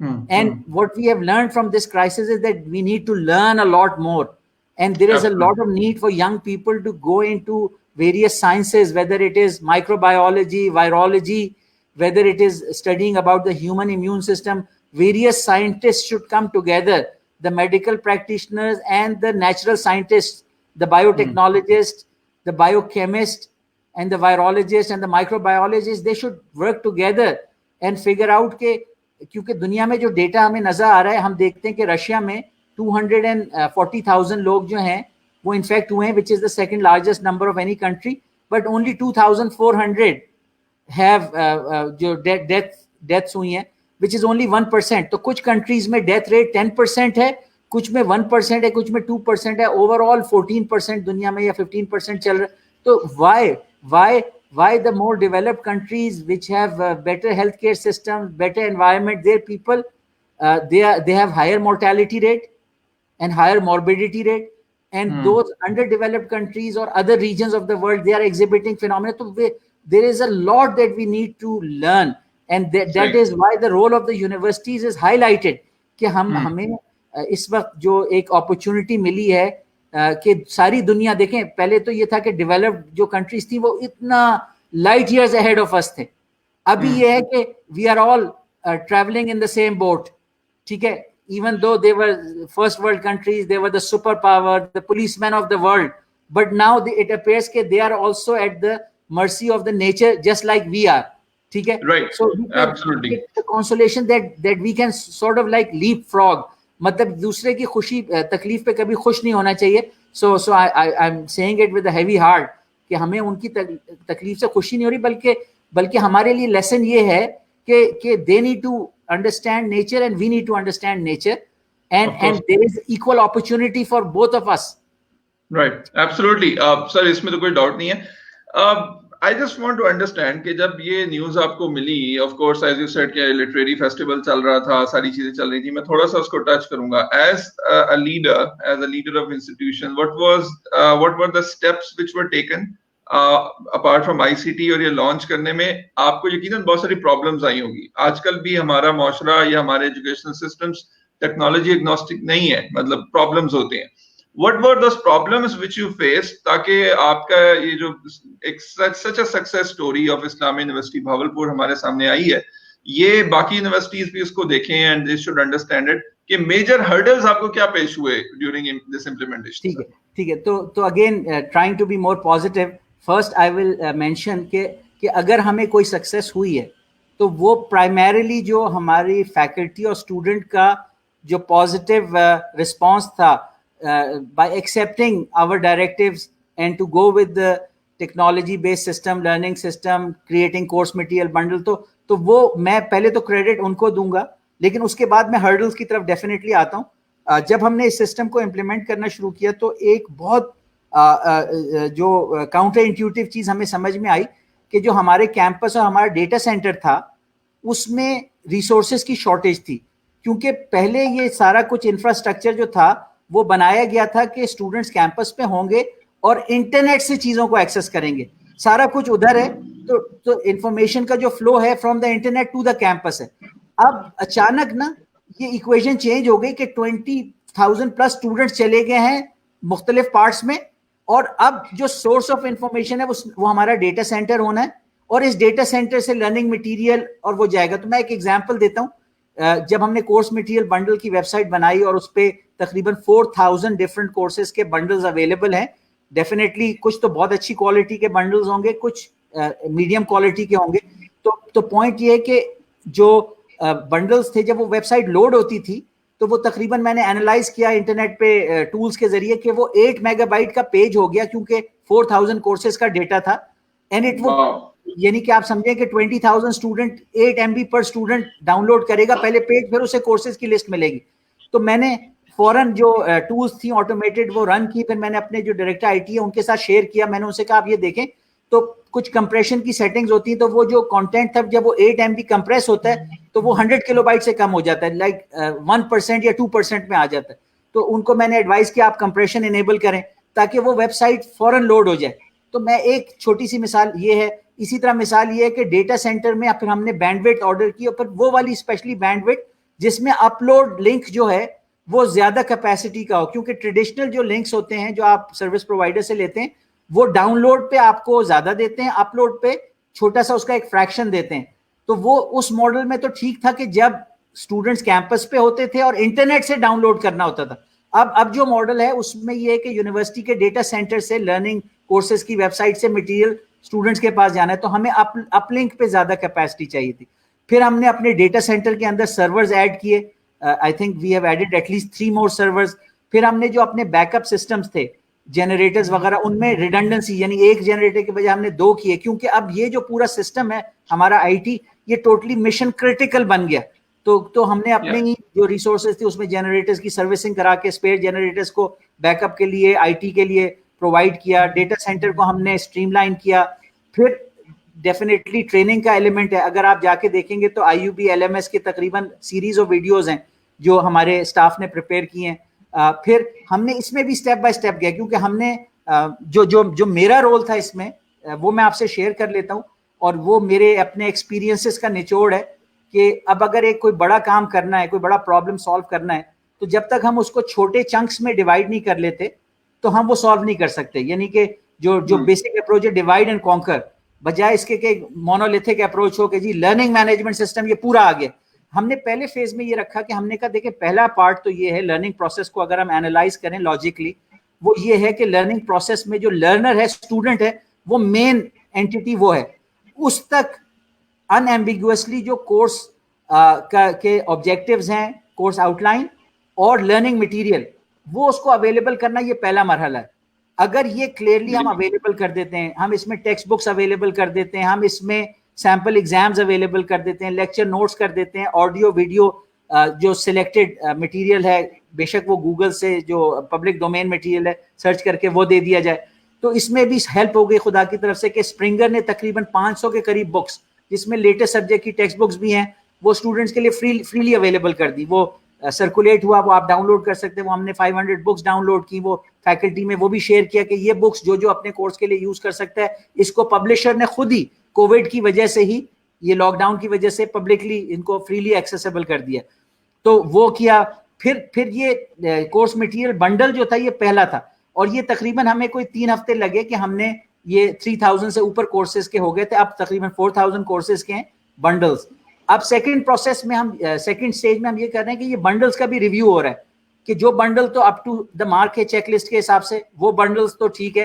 Speaker 2: And what we have learned from this crisis is that we need to learn a lot more, and there is a lot of need for young people to go into various sciences, whether it is microbiology, virology, whether it is studying about the human immune system. Various scientists should come together, the medical practitioners and the natural scientists, the biotechnologists, the biochemists and the virologists and the microbiologists. They should work together and figure out کہ کیونکہ دنیا میں جو data ہمیں نظر آ رہا ہے, ہم دیکھتے ہیں کہ رشیا میں 240,000 لوگ جو ہیں وہ انفیکٹ ہوئے ہیں, which is the second largest number of any country, but only 2,400 have جو deaths ہوئی ہیں, which is only 1%. تو کچھ کنٹریز میں ڈیتھ ریٹ 10% ہے, کچھ میں 1% ہے, کچھ میں 2% ہے, اوور آل 14% دنیا میں یا 15% چل رہا ہے. تو why the more developed countries which have better healthcare systems, better environment, their people they have higher mortality rate and higher morbidity rate, and those underdeveloped countries or other regions of the world, they are exhibiting phenomena. So there is a lot that we need to learn, and that is why the role of the universities is highlighted کہ ہمیں اس وقت جو ایک opportunity ملی ہے کہ ساری دنیا دیکھیں. پہلے تو یہ تھا کہ ڈیولپڈ جو کنٹریز تھیں وہ اتنا light years ahead of us تھے, ابھی یہ ہے کہ we are all travelling in the same boat. ٹھیک ہے, even though they were first world countries, they were the superpower, the policemen of the world, but now it appears that they are also at the mercy of the nature just like we are. ٹھیک ہے,
Speaker 1: right,
Speaker 2: so
Speaker 1: absolutely
Speaker 2: the consolation that we can sort of like leapfrog, مطلب دوسرے کی خوشی تکلیف پہ کبھی خوش نہیں ہونا چاہیے. so I'm saying it with a heavy heart کہ ہمیں ان کی تکلیف سے خوشی نہیں ہو رہی, بلکہ ہمارے لیے لیسن یہ ہے کہ they need to understand nature and we need to understand nature, and there is equal opportunity for both of us.
Speaker 1: Right, absolutely. Sir, اس میں تو کوئی ڈاؤٹ نہیں ہے. I just want to understand کہ جب یہ نیوز آپ کو ملی, of course as you said کہ literary festival چل رہا تھا, ساری چیزیں چل رہی تھی, میں تھوڑا سا اس کو ٹچ کروں گا. As a leader of institution, what were the steps which were taken apart from ICT اور یہ لانچ کرنے میں؟ آپ کو یقیناً بہت ساری پرابلمز آئی ہوں گی. آج کل بھی ہمارا معاشرہ یا ہمارے ایجوکیشنل سسٹمز ٹیکنالوجی اگنوسٹک نہیں ہے, مطلب پرابلمز ہوتے ہیں. What were those problems which you faced تاکہ آپ کا یہ جو ایک such a success story of Islamic University Bahawalpur ہمارے سامنے آئی ہے, یہ باقی یونیورسٹیز بھی اس کو دیکھیں and they should understand it کہ میجر ہرڈلز آپ کو کیا پیش ہوئے during this implementation؟
Speaker 2: ٹھیک ہے, تو again trying to be more positive, first I will mention کہ اگر ہمیں کوئی سکسیس ہوئی ہے تو وہ پرائمریلی جو ہماری فیکلٹی اور اسٹوڈنٹ کا جو پازیٹیو رسپانس تھا by accepting our directives and to go with the technology based system, learning system, creating course material bundle, تو وہ میں پہلے تو کریڈٹ ان کو دوں گا, لیکن اس کے بعد میں ہرڈلز کی طرف ڈیفینیٹلی آتا ہوں. جب ہم نے اس سسٹم کو امپلیمنٹ کرنا شروع کیا تو ایک بہت جو کاؤنٹر انٹیوٹیو چیز ہمیں سمجھ میں آئی کہ جو ہمارے کیمپس اور ہمارا ڈیٹا سینٹر تھا اس میں ریسورسز کی شارٹیج تھی, کیونکہ پہلے یہ سارا کچھ انفراسٹرکچر جو تھا وہ بنایا گیا تھا کہ اسٹوڈنٹس کیمپس پہ ہوں گے اور انٹرنیٹ سے چیزوں کو ایکسیس کریں گے, سارا کچھ ادھر ہے. تو انفارمیشن کا جو فلو ہے from the internet to the campus ہے. اب اچانک نا یہ ایکویشن چینج ہو گئی کہ 20,000 پلس اسٹوڈنٹس چلے گئے ہیں مختلف پارٹس میں, اور اب جو سورس آف انفارمیشن ہے وہ ہمارا ڈیٹا سینٹر ہونا ہے, اور اس ڈیٹا سینٹر سے لرننگ مٹیریل اور وہ جائے گا. تو میں ایک ایگزامپل دیتا ہوں. جب ہم نے کورس مٹیریل بنڈل کی ویب سائٹ بنائی اور اس پہ تقریباً 4,000 ڈفرنٹ کورسز کے بنڈلز اویلیبل ہیں, ڈیفینیٹلی کچھ تو بہت اچھی کوالٹی کے بنڈلز ہوں گے, کچھ میڈیم کوالٹی کے ہوں گے. تو پوائنٹ یہ ہے کہ جو بنڈلز تھے جب وہ ویب سائٹ لوڈ ہوتی تھی تو وہ تقریباً میں نے اینالائز کیا انٹرنیٹ پہ ٹولز کے ذریعے کہ وہ 8 میگا بائٹ کا پیج ہو گیا, کیونکہ 4,000 کورسز کا ڈیٹا تھا. اینڈ اٹ وہ یعنی کہ آپ سمجھیں کہ 20,000 اسٹوڈنٹ 8 MB پر اسٹوڈنٹ ڈاؤن لوڈ کرے گا پہلے پیج, پھر اسے کورسز کی لسٹ ملے گی. تو میں نے فوراً جو ٹولز تھیں آٹومیٹڈ وہ رن کی, پھر میں نے اپنے جو ڈائریکٹر آئی ٹی ہے ان کے ساتھ شیئر کیا. میں نے ان سے کہا آپ یہ دیکھیں, تو کچھ کمپریشن کی سیٹنگز ہوتی ہیں, تو وہ جو کانٹینٹ تھا جب وہ 8 MB کمپریس ہوتا ہے تو وہ 100 کلو بائٹ سے کم ہو جاتا ہے, لائک 1% یا 2% میں آ جاتا ہے. تو ان کو میں نے ایڈوائز کیا آپ کمپریشن انیبل کریں تاکہ وہ ویب سائٹ فوراً لوڈ ہو جائے. تو میں ایک چھوٹی سی مثال یہ ہے. اسی طرح مثال یہ ہے کہ ڈیٹا سینٹر میں پھر ہم نے بینڈ وڈتھ آرڈر کی, اور پھر وہ والی اسپیشلی بینڈ وڈتھ جس میں اپلوڈ لنک جو ہے وہ زیادہ کیپیسٹی کا ہو, کیونکہ ٹریڈیشنل جو لنکس ہوتے ہیں جو آپ سروس پرووائڈر سے لیتے ہیں وہ ڈاؤن لوڈ پہ آپ کو زیادہ دیتے ہیں, اپ لوڈ پہ چھوٹا سا اس کا ایک فریکشن دیتے ہیں. تو وہ اس ماڈل میں تو ٹھیک تھا کہ جب اسٹوڈنٹس کیمپس پہ ہوتے تھے اور انٹرنیٹ سے ڈاؤن لوڈ کرنا ہوتا تھا. اب جو ماڈل ہے اس میں یہ ہے کہ یونیورسٹی کے ڈیٹا سینٹر سے لرننگ کورسز کی ویب سائٹ سے مٹیریل اسٹوڈنٹس کے پاس جانا ہے, تو ہمیں اپ لنک پہ زیادہ کیپیسٹی چاہیے تھی. پھر ہم نے اپنے ڈیٹا سینٹر کے اندر سرورز ایڈ کیے, I think we have added at least 3 more servers. پھر ہم نے جو اپنے بیک اپ سسٹمز تھے جنریٹرز وغیرہ ان میں ریڈنڈنسی, یعنی ایک جنریٹر کے بجائے ہم نے 2 کیے, کیونکہ اب یہ جو پورا سسٹم ہے ہمارا آئی ٹی یہ ٹوٹلی مشن کرٹیکل بن گیا. تو ہم نے اپنے ہی جو ریسورسز تھے اس میں جنریٹرز کی سروسنگ کرا کے اسپیئر جنریٹرز کو بیک اپ کے لیے آئی ٹی کے لیے پرووائڈ کیا. ڈیٹا سینٹر کو ہم نے اسٹریم لائن کیا. پھر ڈیفینیٹلی ٹریننگ کا ایلیمنٹ ہے. اگر آپ جا کے دیکھیں گے تو IUB LMS کے تقریباً سیریز آف ویڈیوز ہیں جو ہمارے اسٹاف نے پریپیئر کی ہیں. پھر ہم نے اس میں بھی اسٹیپ بائی اسٹیپ گیا, کیونکہ ہم نے جو میرا رول تھا اس میں وہ میں آپ سے شیئر کر لیتا ہوں, اور وہ میرے اپنے ایکسپیرینسز کا نچوڑ ہے کہ اب اگر ایک کوئی بڑا کام کرنا ہے, کوئی بڑا پرابلم سالو کرنا ہے, تو جب تک ہم اس کو چھوٹے چنکس میں ڈیوائڈ نہیں کر لیتے تو ہم وہ سالو نہیں کر سکتے. یعنی کہ جو بیسک اپروچ ہے ڈیوائڈ اینڈ کانکر, بجائے اس کے کہ مونولیتھک اپروچ ہو کہ جی لرننگ مینجمنٹ سسٹم یہ پورا آ گیا. ہم نے پہلے فیز میں یہ رکھا کہ ہم نے کہا دیکھیں پہلا پارٹ تو یہ ہے لرننگ پروسیس کو اگر ہم اینالائز کریں لاجیکلی, وہ یہ ہے کہ لرننگ پروسیس میں جو لرنر ہے اسٹوڈنٹ ہے وہ مین اینٹی وہ ہے, اس تک ان ایمبیگوسلی جو کورس کے آبجیکٹیوز ہیں, کورس آؤٹ لائن اور لرننگ مٹیریل, وہ اس کو اویلیبل کرنا یہ پہلا مرحلہ ہے. اگر یہ کلیئرلی ہم اویلیبل کر دیتے ہیں, ہم اس میں ٹیکسٹ بکس اویلیبل کر دیتے ہیں, ہم اس میں سیمپل ایگزامز اویلیبل کر دیتے ہیں, لیکچر نوٹس کر دیتے ہیں, آڈیو ویڈیو جو سلیکٹڈ مٹیریل ہے بے شک وہ گوگل سے جو پبلک ڈومین مٹیریل ہے سرچ کر کے وہ دے دیا جائے, تو اس میں بھی ہیلپ ہو گئی خدا کی طرف سے کہ اسپرنگر نے تقریباً 500 کے قریب بکس جس میں لیٹسٹ سبجیکٹ کی ٹیکسٹ بکس بھی ہیں وہ اسٹوڈنٹس کے لیے فریلی اویلیبل کر دی. وہ سرکولیٹ ہوا, وہ آپ ڈاؤن لوڈ کر سکتے ہیں. وہ ہم نے 500 بکس ڈاؤن لوڈ کی, وہ فیکلٹی میں وہ بھی شیئر کیا کہ یہ بکس جو اپنے کورس کے لیے یوز کر سکتا ہے, اس کو پبلشر نے خود ہی کووڈ کی وجہ سے ہی, یہ لاک ڈاؤن کی وجہ سے پبلکلی ان کو فریلی ایکسیسیبل کر دیا, تو وہ کیا. پھر یہ کورس مٹیریل بنڈل جو تھا یہ پہلا تھا, اور یہ تقریباً ہمیں کوئی 3 ہفتے لگے کہ ہم نے یہ 3000 سے اوپر کورسز کے ہو گئے تھے, اب تقریباً 4000 کورسز کے ہیں بنڈلز. اب سیکنڈ پروسیس میں سیکنڈ سٹیج میں ہم یہ کر رہے ہیں کہ یہ بنڈلز کا بھی ریویو ہو رہا ہے کہ جو بنڈل تو اپ ٹو دا مارک ہے چیک لسٹ کے حساب سے, وہ بنڈلز تو ٹھیک ہے,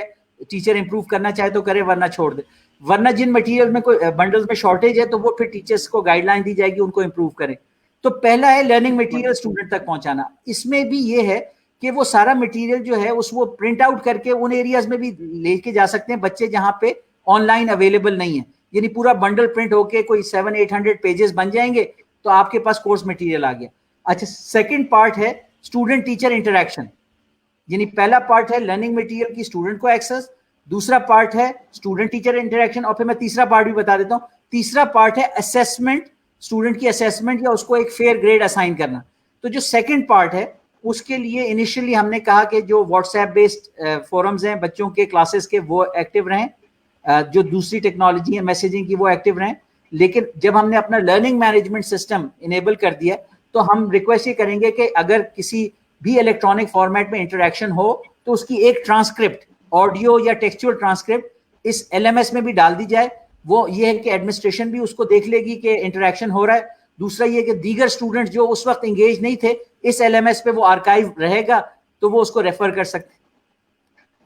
Speaker 2: ٹیچر امپروو کرنا چاہے تو کرے ورنہ چھوڑ دے. ورنہ جن مٹیریل میں کوئی بنڈلز میں شارٹیج ہے تو وہ پھر ٹیچرز کو گائیڈ لائن دی جائے گی ان کو امپروو کریں. تو پہلا ہے لرننگ مٹیریل اسٹوڈنٹ تک پہنچانا. اس میں بھی یہ ہے کہ وہ سارا مٹیریل جو ہے اس وہ پرنٹ آؤٹ کر کے ان ایریاز میں بھی لے کے جا سکتے ہیں بچے جہاں پہ آن لائن اویلیبل نہیں ہے, یعنی پورا بنڈل پرنٹ ہو کے کوئی 700-800 پیجز بن جائیں گے تو آپ کے پاس کورس مٹیریل آ گیا. اچھا, سیکنڈ پارٹ ہے اسٹوڈنٹ ٹیچر انٹریکشن, یعنی پہلا پارٹ ہے لرننگ مٹیریل کی اسٹوڈنٹ کو ایکسس, دوسرا پارٹ ہے اسٹوڈنٹ ٹیچر انٹریکشن, اور پھر میں تیسرا پارٹ بھی بتا دیتا ہوں. تیسرا پارٹ ہے اسیسمنٹ, اسٹوڈنٹ کی اسیسمنٹ یا اس کو ایک فیئر گریڈ اسائن کرنا. تو جو سیکنڈ پارٹ ہے اس کے لیے انیشلی ہم نے کہا کہ جو واٹس ایپ بیسڈ فورمز ہیں بچوں کے کلاسز کے وہ ایکٹیو رہیں, جو دوسری ٹیکنالوجی ہے میسیجنگ کی وہ ایکٹیو رہیں. لیکن جب ہم نے اپنا لرننگ مینجمنٹ سسٹم انیبل کر دیا تو ہم ریکویسٹ یہ کریں گے کہ اگر کسی بھی الیکٹرانک فارمیٹ میں انٹریکشن ہو تو اس کی ایک ٹرانسکرپٹ, آڈیو یا ٹیکسچوئل ٹرانسکرپٹ اس LMS میں بھی ڈال دی جائے. وہ یہ ہے کہ ایڈمنسٹریشن بھی اس کو دیکھ لے گی کہ انٹریکشن ہو رہا ہے. دوسرا یہ کہ دیگر اسٹوڈنٹ جو اس وقت انگیج نہیں تھے اس LMS پہ وہ آرکائیو رہے گا تو وہ اس کو ریفر کر سکتے.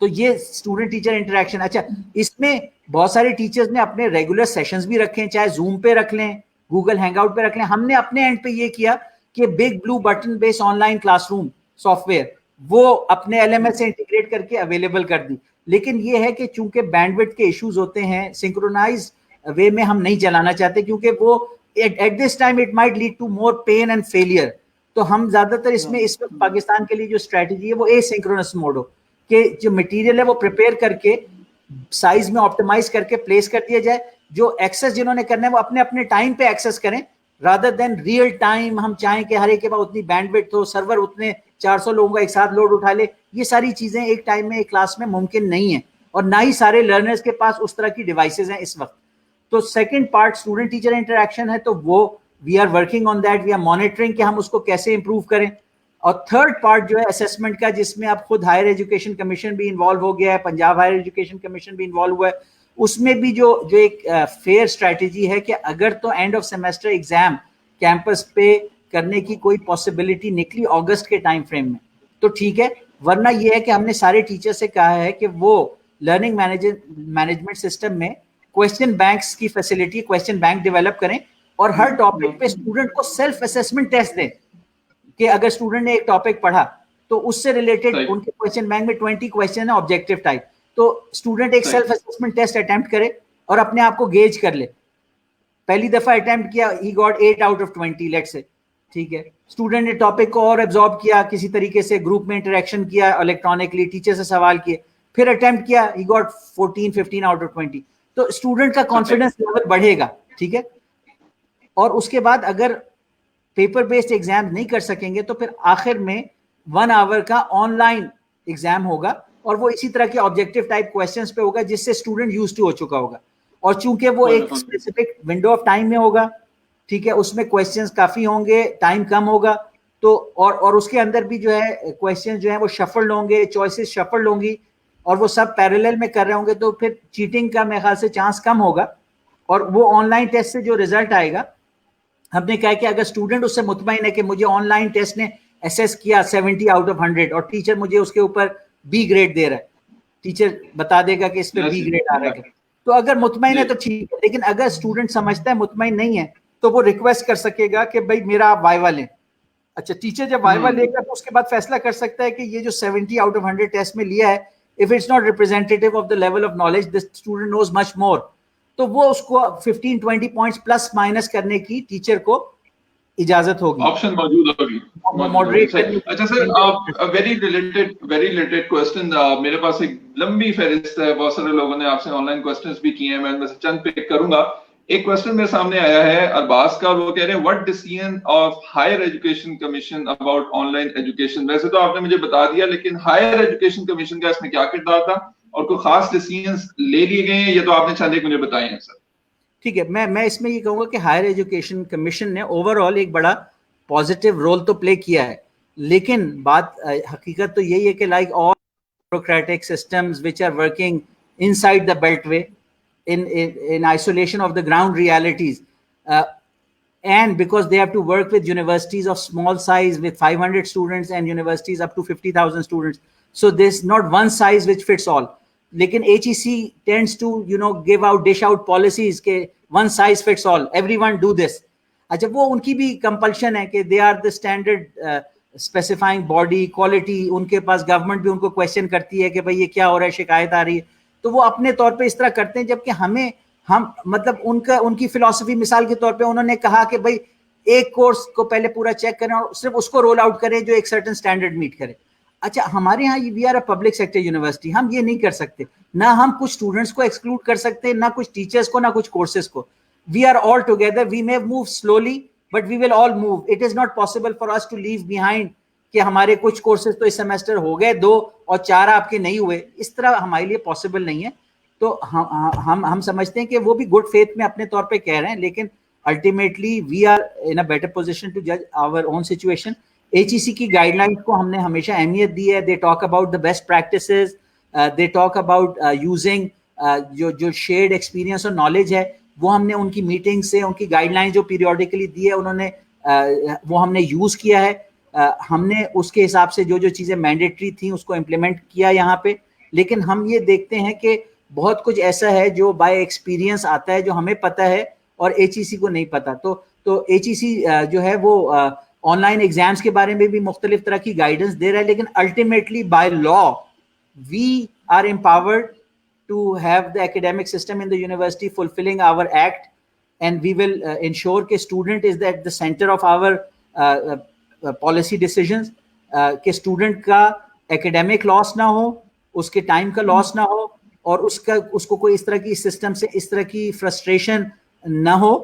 Speaker 2: تو یہ اسٹوڈنٹ ٹیچر انٹریکشن. اچھا, اس میں بہت سارے ٹیچرز نے اپنے ریگولر سیشنز بھی رکھے ہیں, چاہے زوم پہ رکھ لیں, گوگل ہینگ آؤٹ پہ رکھ لیں. ہم نے اپنے اینڈ پہ یہ کیا کہ BigBlueButton base online classroom software وہ اپنے LMS سے انٹیگریٹ کر کے اویلیبل کر دی. لیکن یہ ہے کہ چونکہ بینڈ وڈتھ کے ایشوز ہوتے ہیں, سنکرونائز وے میں ہم نہیں چلانا چاہتے کیونکہ وہ at this time it might lead to more pain and failure. تو ہم زیادہ تر اس میں اس وقت پاکستان کے لیے جو اسٹریٹجی ہے وہ اے سنکرونس موڈ ہو کہ جو مٹیریل ہے وہ پریپیئر کر کے سائز میں آپٹیمائز کر کے پلیس کر دیا جائے. جو ایکسس جنہوں نے کرنا ہے وہ اپنے اپنے ٹائم پہ ایکسس کریں رادر دین ریئل ٹائم ہم چاہیں کہ ہر ایک کے پاس اتنی بینڈ وڈتھ ہو, سرور اتنے 400 لوگوں کا ایک ساتھ لوڈ اٹھا لے. یہ ساری چیزیں ایک ٹائم میں ایک کلاس میں ممکن نہیں ہیں اور نہ ہی سارے لرنرز کے پاس اس طرح کی ڈیوائسز ہیں اس وقت. تو second part student teacher interaction ہے, تو وہ we are working on that, we are monitoring کہ ہم اس کو کیسے امپروو کریں. اور تھرڈ پارٹ جو ہے اسیسمنٹ کا, جس میں اب خود ہائر ایجوکیشن کمیشن بھی انوالو ہو گیا ہے, پنجاب ہائر ایجوکیشن کمیشن بھی انوالو ہوا ہے. اس میں بھی جو ایک فیئر اسٹریٹجی ہے کہ اگر تو end of semester exam campus پہ کرنے کی کوئی پاسبلٹی نکلی اگست کے ٹائم فریم میں تو ٹھیک ہے, ورنہ یہ ہے کہ ہم نے سارے ٹیچر سے کہا ہے کہ وہ لرننگ مینجمنٹ سسٹم میں کویسچن بینکس کی فیسلٹی, کویسچن بینک ڈیولپ کریں اور ہر ٹاپک پہ اسٹوڈنٹ کو سیلف اسیسمنٹ ٹیسٹ دیں کہ اگر اسٹوڈنٹ نے ایک ٹاپک پڑھا تو اس سے ریلیٹڈ ان کے کویسچن بینک میں 20 کویسچن ہیں آبجیکٹیو ٹائپ, تو اسٹوڈنٹ ایک سیلف اسیسمنٹ ٹیسٹ اٹیمپٹ کرے اور اپنے آپ کو گیج کر لے. پہلی دفعہ اٹیمپٹ کیا, he got 8 out of 20 late سے, ٹھیک ہے. اسٹوڈنٹ نے ٹاپک کو اور ایبزارب کیا, کسی طریقے سے گروپ میں انٹریکشن کیا الیکٹرانکلی, ٹیچر سے سوال کیے, پھر اٹیمپٹ کیا, ہی گاٹ 14-15 آؤٹ آف 20. تو اسٹوڈنٹ کا کانفیڈنس لیول بڑھے گا, ٹھیک ہے. اور اس کے بعد اگر پیپر بیسڈ ایگزام نہیں کر سکیں گے تو پھر آخر میں 1 آور کا آن لائن ایگزام ہوگا اور وہ اسی طرح کے آبجیکٹیو ٹائپ کویسچنس پہ ہوگا جس سے اسٹوڈنٹ یوز ٹو ہو چکا ہوگا. اور چونکہ وہ ایک اسپیسیفک ونڈو آف ٹائم میں ہوگا, ٹھیک ہے, اس میں کویسچنس کافی ہوں گے, ٹائم کم ہوگا, تو اور اس کے اندر بھی جو ہے کویسچن جو ہیں وہ شفلڈ ہوں گے, چوائسیز شفلڈ ہوں گی اور وہ سب پیرالل میں کر رہے ہوں گے, تو پھر چیٹنگ کا میرے خیال سے چانس کم ہوگا. اور وہ آن لائن ٹیسٹ سے جو ریزلٹ آئے گا, ہم نے کہا کہ اگر اسٹوڈنٹ اس سے مطمئن ہے کہ مجھے آن لائن ٹیسٹ نے ایسیس کیا 70 آؤٹ آف 100 اور ٹیچر مجھے اس کے اوپر B گریڈ دے رہا ہے, ٹیچر بتا دے گا کہ اس پہ B گریڈ آ رہا ہے, تو اگر مطمئن ہے تو ٹھیک ہے. لیکن اگر اسٹوڈنٹ سمجھتا ہے مطمئن نہیں ہے تو وہ ریکویسٹ کر سکے گا کہ بھائی میرا آپ وائوا لیں. اچھا, ٹیچر جب وائوا لے گا تو اس کے بعد فیصلہ کر سکتا ہے کہ یہ جو 70 آؤٹ آف 100 ٹیسٹ میں لیا ہے, if it's not representative of the level of knowledge, the student knows much more, تو وہ اس کو 15-20 پوائنٹس پلس مائنس کرنے کی ٹیچر کو اجازت ہوگی,
Speaker 1: آپشن موجود ہوگی.
Speaker 2: ماڈریٹ.
Speaker 1: اچھا سر, ویری ریلیٹڈ کوسچن, میرے پاس ایک لمبی فہرست ہے, بہت سارے لوگوں نے آپ سے آن لائن کوسچنز بھی کیے ہیں, میں ان میں سے چند پک کروں گا. ایک کوسچن میرے سامنے آیا ہے ارباز کا, وہ کہہ رہے ہیں what decision of higher education commission about online education. ویسے تو آپ نے مجھے بتا دیا, لیکن ہائر ایجوکیشن کمیشن کا اس میں کیا کردار تھا اور کوئی خاص ڈیسیژنز لے لیے گئے ہیں, یہ تو آپ نے چند ایک مجھے بتائے ہیں سر.
Speaker 2: ٹھیک ہے, میں اس میں یہ کہوں گا کہ ہائر ایجوکیشن کمیشن نے اوور آل ایک بڑا پازیٹیو رول تو پلے کیا ہے, لیکن بات حقیقت تو یہی ہے کہ like all bureaucratic systems which are working inside the beltway in isolation of the ground realities, and because they have to work with universities of small size with 500 students and universities up to 50,000 students, so there's not one size which fits all. لیکن HEC tends to give out dish out policies کہ one size fits all, everyone do this. اچھا, وہ ان کی بھی compulsion ہے کہ they are the standard specifying body quality, ان کے پاس government بھی ان کو کویشچن کرتی ہے کہ بھائی یہ کیا ہو رہا ہے, شکایت آ رہی ہے, تو وہ اپنے طور پہ اس طرح کرتے ہیں. جبکہ ہم مطلب ان کی فلسفی مثال کے طور پہ انہوں نے کہا کہ بھائی ایک کورس کو پہلے پورا چیک کریں اور صرف اس کو رول آؤٹ کریں جو ایک سرٹن اسٹینڈرڈ میٹ کرے. اچھا, ہمارے یہاں we are a public sector university, ہم یہ نہیں کر سکتے, نہ ہم کچھ اسٹوڈنٹس کو ایکسکلوڈ کر سکتے, نہ کچھ ٹیچرس کو, نہ کچھ کورسز کو. We are all together, we may move slowly but we will all move. It is not possible for us to leave behind کہ ہمارے کچھ کورسز تو اس سیمسٹر ہو گئے 2 اور 4 آپ کے نہیں ہوئے, اس طرح ہمارے لیے پاسبل نہیں ہے. تو ہم سمجھتے ہیں کہ وہ بھی گڈ فیتھ میں اپنے طور پہ کہہ رہے ہیں, لیکن ultimately we are in a better position to جج آور اون سچویشن. HEC کی گائیڈ لائنس کو ہم نے ہمیشہ اہمیت دی ہے. They talk about the best practices, they talk about using جو شیئرڈ ایکسپیرینس اور نالج ہے وہ ہم نے ان کی میٹنگ سے, ان کی گائیڈ لائن جو پیریوڈیکلی دی ہے انہوں نے وہ ہم نے یوز کیا ہے. ہم نے اس کے حساب سے جو چیزیں مینڈیٹری تھیں اس کو امپلیمنٹ کیا یہاں پہ. لیکن ہم یہ دیکھتے ہیں کہ بہت کچھ ایسا ہے جو بائی ایکسپیرینس آتا ہے جو ہمیں پتہ ہے اور HEC کو نہیں پتا. تو HEC جو ہے وہ آن لائن ایگزامس کے بارے میں بھی مختلف طرح کی گائیڈنس دے رہا ہے, لیکن ultimately by law we are empowered to have the academic system in the university fulfilling our act, and we will ensure کہ student is at the centre of our policy decisions, کہ student کا academic لاس نہ ہو, اس کے time کا لاس نہ ہو, اور اس کو کوئی اس طرح کی سسٹم سے اس طرح کی فرسٹریشن نہ ہو.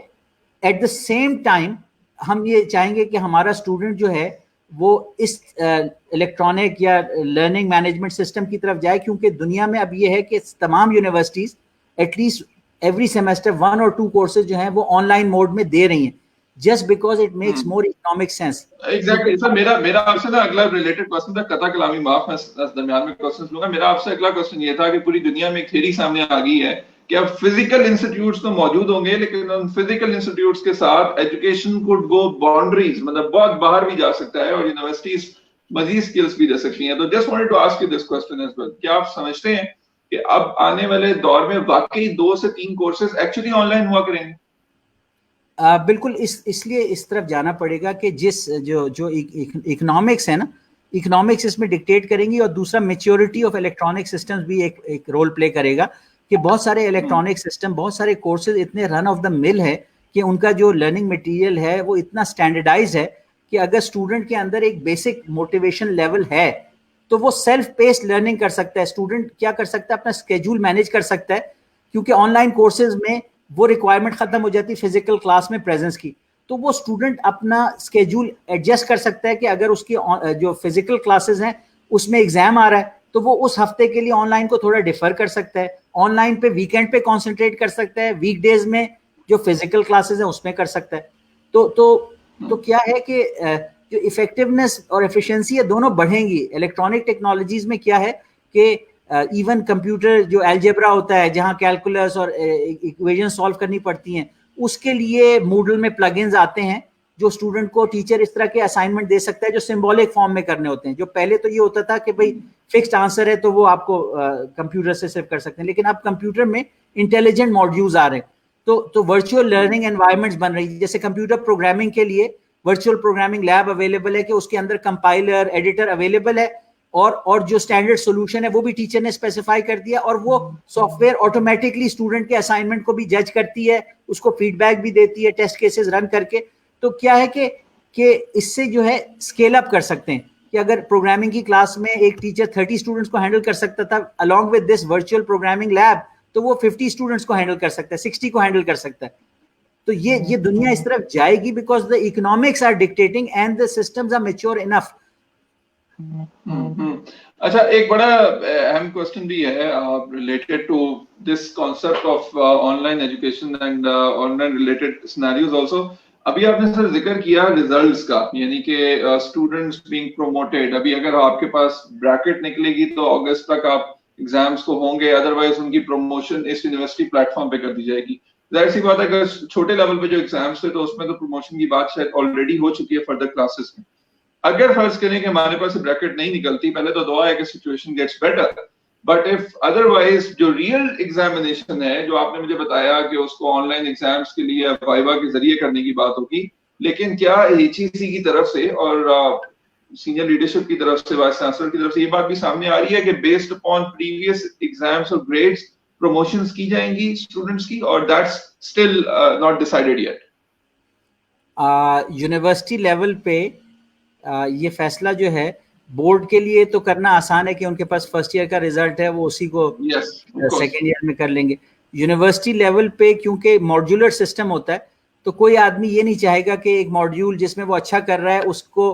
Speaker 2: ایٹ دا سیم ٹائم ہم یہ چاہیں گے کہ ہمارا اسٹوڈنٹ جو ہے وہ اس الیکٹرانک یا لرننگ مینجمنٹ سسٹم کی طرف جائے, کیونکہ دنیا میں اب یہ ہے کہ تمام universities at least every semester 1 اور 2 کورسز جو ہیں وہ آن لائن موڈ میں دے رہی ہیں, just because it makes more economic sense.
Speaker 1: Exactly. سر میرا آپ سے نا اگلا ریلیٹڈ کوسچن تھا, قطع کلامی معاف, میں درمیان میں کوسچنز لوں گا. میرا آپ سے اگلا کوسچن یہ تھا کہ پوری دنیا میں ایک تھیوری سامنے آ گئی ہے کہ اب فزیکل انسٹیٹیوٹس تو موجود ہوں گے, لیکن ان فزیکل انسٹیٹیوٹس کے ساتھ ایجوکیشن کوڈ گو باؤنڈریز, مطلب بہت باہر بھی جا سکتا ہے اور یونیورسٹیز مزید سکلز بھی دے سکتی ہیں. تو just wanted to ask you this question as well, کیا آپ سمجھتے ہیں کہ اب آنے والے دور میں واقعی 2 سے 3 کورسز ایکچولی آن لائن ہوا کریں گے؟
Speaker 2: بالکل اس لیے اس طرف جانا پڑے گا کہ جو اکنامکس ہے نا, اکنامکس اس میں ڈکٹیٹ کریں گی, اور دوسرا میچیورٹی آف الیکٹرانک سسٹمز بھی ایک رول پلے کرے گا کہ بہت سارے الیکٹرانک سسٹم, بہت سارے کورسز اتنے رن آف دا مل ہے کہ ان کا جو لرننگ مٹیریل ہے وہ اتنا اسٹینڈرڈائز ہے کہ اگر اسٹوڈنٹ کے اندر ایک بیسک موٹیویشن لیول ہے تو وہ سیلف پیسڈ لرننگ کر سکتا ہے. اسٹوڈنٹ کیا کر سکتا ہے, اپنا اسکیجول مینیج کر سکتا ہے, کیونکہ آن لائن کورسز میں وہ ریکوائرمنٹ ختم ہو جاتی ہے فزیکل کلاس میں پریزنس کی. تو وہ اسٹوڈنٹ اپنا اسکیجول ایڈجسٹ کر سکتا ہے کہ اگر اس کی جو فزیکل کلاسز ہیں اس میں ایگزام آ رہا ہے تو وہ اس ہفتے کے لیے آن لائن کو تھوڑا ڈیفر کر سکتا ہے, آن لائن پہ ویکینڈ پہ کانسنٹریٹ کر سکتا ہے, ویک ڈیز میں جو فزیکل کلاسز ہیں اس میں کر سکتا ہے. تو کیا ہے کہ جو افیکٹونیس اور ایفیشنسی ہے دونوں بڑھیں گی. الیکٹرانک ٹیکنالوجیز میں کیا ہے کہ ایون کمپیوٹر جو الجبرا ہوتا ہے جہاں کیلکولس اور ایکویژن سالو کرنی پڑتی ہیں, اس کے لیے موڈل میں پلگنز آتے ہیں جو اسٹوڈنٹ کو ٹیچر اس طرح کے اسائنمنٹ دے سکتا ہے جو سمبولک فارم میں کرنے ہوتے ہیں. جو پہلے تو یہ ہوتا تھا کہ بھائی فکسڈ آنسر ہے تو وہ آپ کو کمپیوٹر سے صرف کر سکتے ہیں, لیکن اب کمپیوٹر میں انٹیلیجنٹ ماڈیولز آ رہے ہیں, تو ورچوئل لرننگ انوائرمنٹس بن رہی ہے. جیسے کمپیوٹر پروگرامنگ کے لیے ورچوئل پروگرامنگ لیب اویلیبل ہے کہ اس کے اندر کمپائلر ایڈیٹر اویلیبل ہے, اور جو اسٹینڈرڈ سولوشن ہے وہ بھی ٹیچر نے اسپیسیفائی کر دیا, اور وہ سافٹ ویئر آٹومیٹکلی اسٹوڈنٹ کے اسائنمنٹ کو بھی جج کرتی ہے, اس کو فیڈ بیک بھی دیتی ہے ٹیسٹ کیسز رن کر کے. تو کیا ہے کہ اس سے جو ہے اسکیل اپ کر سکتے ہیں کہ اگر پروگرامنگ کی کلاس میں ایک ٹیچر 30 اسٹوڈنٹس کو ہینڈل کر سکتا تھا along with this virtual programming lab, تو وہ 50 اسٹوڈنٹس کو ہینڈل کر سکتا ہے, 60 کو ہینڈل کر سکتا ہے. تو یہ دنیا اس طرف جائے گی because the economics are dictating and the systems are mature enough.
Speaker 1: اچھا, ایک بڑا اہم کوسچن بھی ہے related to this concept of online education and online related scenarios also. ابھی آپ نے سر ذکر کیا ریزلٹس کا, یعنی کہ اسٹوڈنٹس بینگ پروموٹیڈ. ابھی اگر آپ کے پاس بریکٹ نکلے گی تو اگست تک آپ ایگزامس کو ہوں گے, ادروائز ان کی پروموشن اس یونیورسٹی پلیٹ فارم پہ کر دی جائے گی. ظاہر سی بات ہے اگر چھوٹے لیول پہ جو ایگزامس تھے تو اس میں تو پروموشن کی بات شاید آلریڈی ہو چکی ہے فردر کلاسز میں. اگر فرض کریں کہ ہمارے پاس بریکٹ نہیں نکلتی, پہلے تو دعا ہے کہ situation gets better, but if otherwise جو ریئل ایگزامینیشن ہے جو آپ نے مجھے بتایا کہ اس کو آن لائن ایگزامس کے لیے وائوا کے ذریعے کرنے کی بات ہوگی, لیکن کیا HEC کی طرف سے اور سینئر لیڈرشپ کی طرف سے, وائس چانسلر کی طرف سے یہ بات بھی سامنے آ رہی ہے کہ بیسڈ اپون پریویس ایگزامس اور گریڈز پروموشنز کی جائیں گی اسٹوڈنٹس کی, اور that's still not decided yet?
Speaker 2: University level پہ یہ فیصلہ جو ہے بورڈ کے لیے تو کرنا آسان ہے کہ ان کے پاس فرسٹ ایئر کا ریزلٹ ہے, وہ اسی کو سیکنڈ ایئر میں کر لیں گے. یونیورسٹی لیول پہ کیونکہ ماڈیولر سسٹم ہوتا ہے تو کوئی آدمی یہ نہیں چاہے گا کہ ایک ماڈیول جس میں وہ اچھا کر رہا ہے اس کو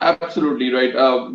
Speaker 1: Absolutely right.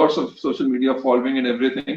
Speaker 1: lots of social media following and everything.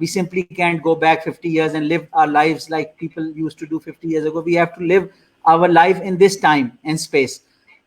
Speaker 2: We simply can't go back 50 years and live our lives like people used to do 50 years ago. We have to live our life in this time and space.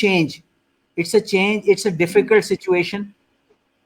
Speaker 2: change, it's a difficult situation.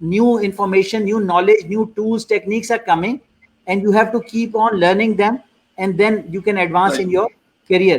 Speaker 2: new information, new knowledge, new tools, techniques are coming, and you have to keep on learning them, and then you can advance in your career.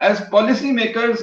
Speaker 1: As policy makers,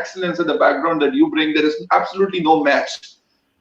Speaker 1: excellence and the background that you bring, there is absolutely no match.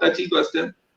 Speaker 1: touchy question.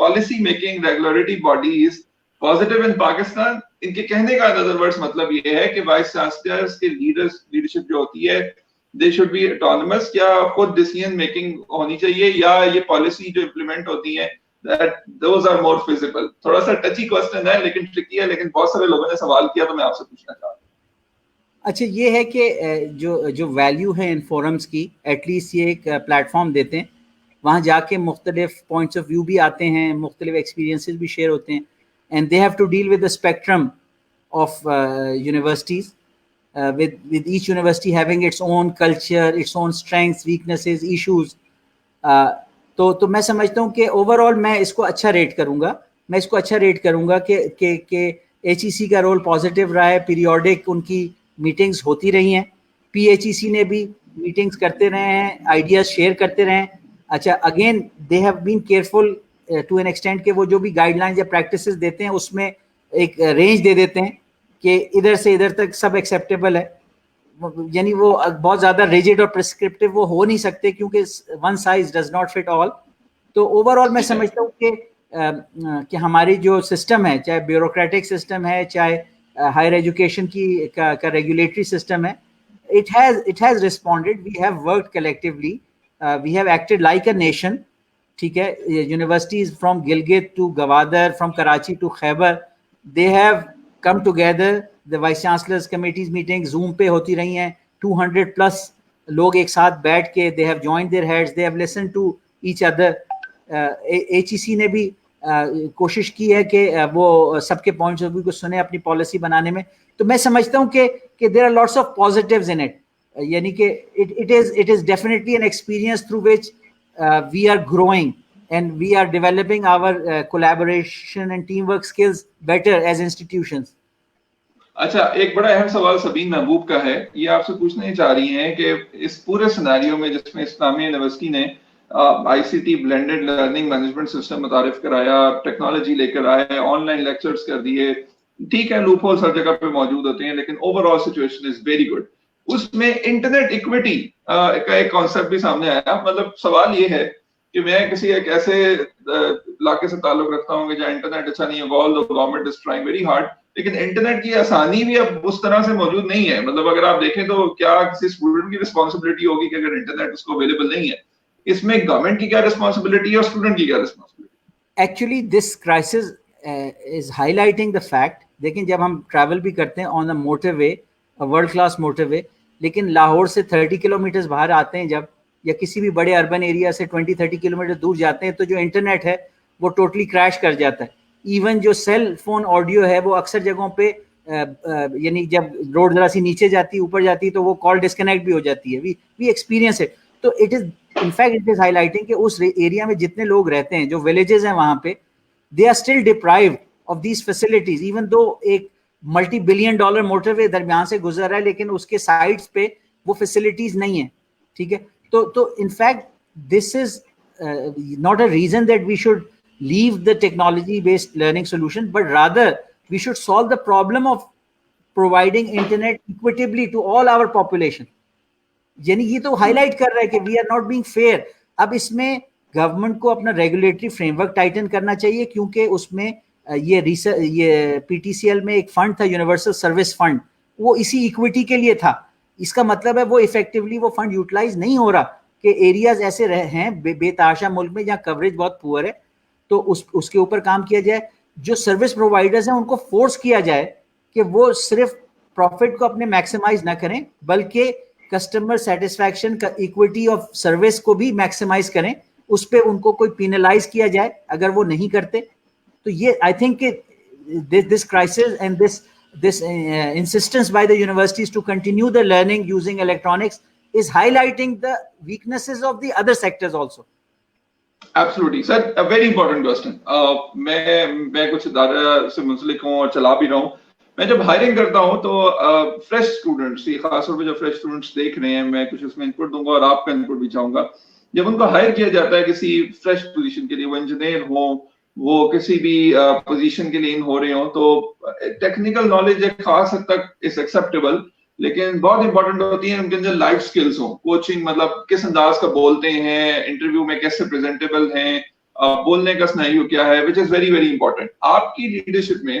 Speaker 1: policy making regulatory bodies positive in Pakistan? ان کے کہنے کا in other words مطلب یہ ہے کہ vice chancellors کے leadership جو ہوتی ہے they should be autonomous, کیا خود ڈیسیژن میکنگ ہونی چاہیے, یا یہ پالیسی جو امپلیمنٹ ہوتی ہے that those are more feasible. تھوڑا سا ٹچی کوسچن ہے لیکن ٹرکی ہے, لیکن بہت سارے لوگوں نے سوال کیا تو میں آپ سے پوچھنا چاہتا ہوں.
Speaker 2: اچھا یہ ہے کہ جو ویلیو ہے ان فورمز کی, ایٹ لیسٹ یہ ایک پلیٹ فارم دیتے ہیں, وہاں جا کے مختلف پوائنٹس آف ویو بھی آتے ہیں, مختلف ایکسپیرینسز بھی شیئر ہوتے ہیں, and they have to deal with the spectrum of universities, with each university having its own culture, its own strengths, weaknesses, issues. تو میں سمجھتا ہوں کہ اوور آل میں اس کو اچھا ریٹ کروں گا کہ ایچ ای سی کا رول پازیٹیو رہا ہے. پیریوڈک ان کی میٹنگز ہوتی رہی ہیں, پی ایچ ای سی نے بھی میٹنگز کرتے رہے ہیں, آئیڈیاز شیئر کرتے رہے ہیں. اچھا again they have been careful to an extent کہ وہ جو بھی گائیڈ لائنز یا پریکٹسز دیتے ہیں اس میں ایک رینج دے دیتے ہیں کہ ادھر سے ادھر تک سب ایکسیپٹیبل ہے. یعنی وہ بہت زیادہ ریجڈ اور پرسکرپٹیو وہ ہو نہیں سکتے کیونکہ one size does not fit all. تو اوور آل میں سمجھتا ہوں کہ ہماری جو سسٹم ہے, چاہے بیوروکریٹک سسٹم ہے, چاہے ہائر ایجوکیشن کا ریگولیٹری سسٹم ہے, it has responded. We have worked collectively. We have acted like a nation. ٹھیک ہے, universities from Gilgit to Gwadar, from Karachi to Khyber, they have come together. The vice chancellors committees meeting zoom پہ ہوتی رہی ہیں, 200+ لوگ ایک ساتھ بیٹھ کے they have joined their heads, they have listened to each other. H E C نے بھی کوشش کی ہے کہ وہ سب کے پوائنٹس آف ویو کو سنیں اپنی پالیسی بنانے میں. تو میں سمجھتا ہوں کہ there are lots of positives in it. یعنی کہ it is definitely an experience through which we are growing and we are developing our collaboration and teamwork skills better as institutions.
Speaker 1: اچھا ایک بڑا اہم سوال سبین محبوب کا ہے, یہ آپ سے پوچھنا چاہ رہی ہیں کہ اس پورے سیناریو میں جس میں اسلامیہ یونیورسٹی نے I C T blended learning management system متعارف کرایا, ٹیکنالوجی لے کر آئے, آن لائن لیکچرز کر دیے, ٹھیک ہے لوپ ہولز ہر جگہ پہ موجود ہوتے ہیں لیکن overall situation is very good. اس میں انٹرنیٹ ایکویٹی کا ایک کانسیپٹ بھی سامنے آیا. مطلب سوال یہ ہے کہ میں کسی ایک ایسے علاقے سے تعلق رکھتا ہوں کہ جہاں انٹرنیٹ اچھا نہیں ہے, government is trying very hard, لیکن انٹرنیٹ کی آسانی بھی اب اس طرح سے موجود نہیں ہے. مطلب اگر آپ دیکھیں تو کیا کسی اسٹوڈنٹ کی رسپانسبلٹی ہوگی کہ اگر انٹرنیٹ اس کو اویلیبل نہیں ہے, اس میں گورنمنٹ کی کیا رسپانسبلٹی ہے اور اسٹوڈنٹ کی کیا responsibility?
Speaker 2: Actually this crisis is highlighting the fact. دیکھیں جب ہم ٹریول بھی کرتے ہیں on a motorway, world class motorway, لیکن لاہور سے 30 کلومیٹرز باہر آتے ہیں جب, یا کسی بھی بڑے اربن ایریا سے 20-30 کلومیٹر دور جاتے ہیں, تو جو انٹرنیٹ ہے وہ ٹوٹلی کریش کر جاتا ہے. ایون جو سیل فون آڈیو ہے وہ اکثر جگہوں پہ یعنی جب روڈ ذرا سی نیچے جاتی اوپر جاتی تو وہ کال ڈسکنیکٹ بھی ہو جاتی ہے. وی ایکسپیرینس ہے. تو it is in fact it is high lighting کہ اس ایریا میں جتنے لوگ رہتے ہیں, جو ولیجز ہیں وہاں پہ, they are still deprived of these facilities, even though ایک multi billion dollar motorway درمیان سے گزر رہا ہے لیکن اس کے سائڈس پہ وہ فیسلٹیز نہیں ہیں. ٹھیک ہے, تو in fact this is not a reason that we should leave the technology based learning solution, but rather we should solve the problem of providing internet equitably to all our population. یعنی یہ تو high light کر رہا ہے کہ we are not being fair. اب اس میں government کو اپنا ریگولیٹری فریم ورک ٹائٹن کرنا چاہیے, کیونکہ اس میں یہ پی ٹی سی ایل میں ایک فنڈ تھا, یونیورسل سروس فنڈ, وہ اسی ایکویٹی کے لیے تھا. اس کا مطلب ہے وہ افیکٹولی وہ فنڈ یوٹیلائز نہیں ہو رہا, کہ ایریاز ایسے ہیں بے تحاشا ملک میں جہاں کوریج بہت پور ہے, تو اس کے اوپر کام کیا جائے. جو سروس پرووائڈرز ہیں ان کو فورس کیا جائے کہ وہ صرف پروفٹ کو اپنے میکسیمائز نہ کریں بلکہ کسٹمر سیٹسفیکشن کا ایکویٹی آف سروس کو بھی میکسیمائز کریں. اس پہ ان کو کوئی پینلائز کیا جائے اگر وہ نہیں کرتے. تو یہ I think this crisis and this insistence by the universities to continue the learning using electronics is highlighting the weaknesses of the other sectors also.
Speaker 1: Absolutely sir, a very important question. میں کچھ ادارے سے منسلک ہوں اور چلا بھی رہا ہوں. میں جب ہائرنگ کرتا ہوں تو فریش اسٹوڈنٹس, خاص طور پہ جو فریش اسٹوڈنٹس دیکھ رہے ہیں, میں کچھ اس میں انپٹ دوں گا اور آپ کا انپٹ بھی چاہوں گا. جب ان کو ہائر کیا جاتا ہے کسی فریش پوزیشن کے لیے, وہ انجینئر ہوں, وہ کسی بھی پوزیشن کے لیے ان ہو رہے ہوں, تو ٹیکنیکل نالج ایک خاص حد تک از ایکسیپٹیبل, لیکن بہت امپورٹنٹ ہوتی ہیں ان کے اندر لائف سکلز ہوں. کوچنگ مطلب کس انداز کا بولتے ہیں, انٹرویو میں کیسے پریزنٹیبل ہیں, بولنے کا سناریو کیا ہے, وچ از ویری ویری امپورٹنٹ. آپ کی لیڈرشپ میں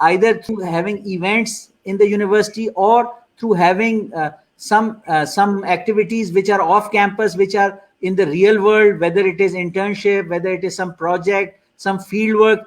Speaker 2: either through having events in the university or through having some activities which are off campus, which are in the real world, whether it is internship, whether it is some project, some field work,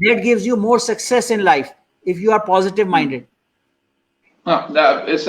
Speaker 2: that gives you more success in life if you are positive minded.
Speaker 1: It's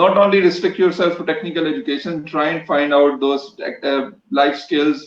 Speaker 1: not only restrict yourself to technical education, try and find out those life skills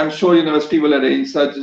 Speaker 1: I'm sure university will arrange such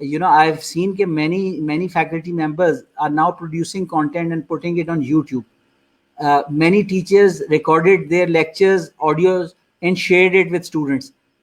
Speaker 2: you know, I've seen that many faculty members are now producing content and putting it on YouTube. Many teachers recorded their lectures, audios and shared it with students.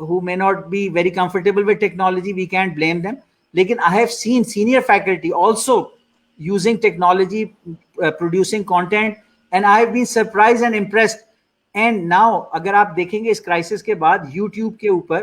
Speaker 2: who may not be very comfortable with technology, we can't blame them, lekin I have seen senior faculty also using technology, producing content, and I have been surprised and impressed. And now agar aap dekhenge is crisis ke baad YouTube ke upar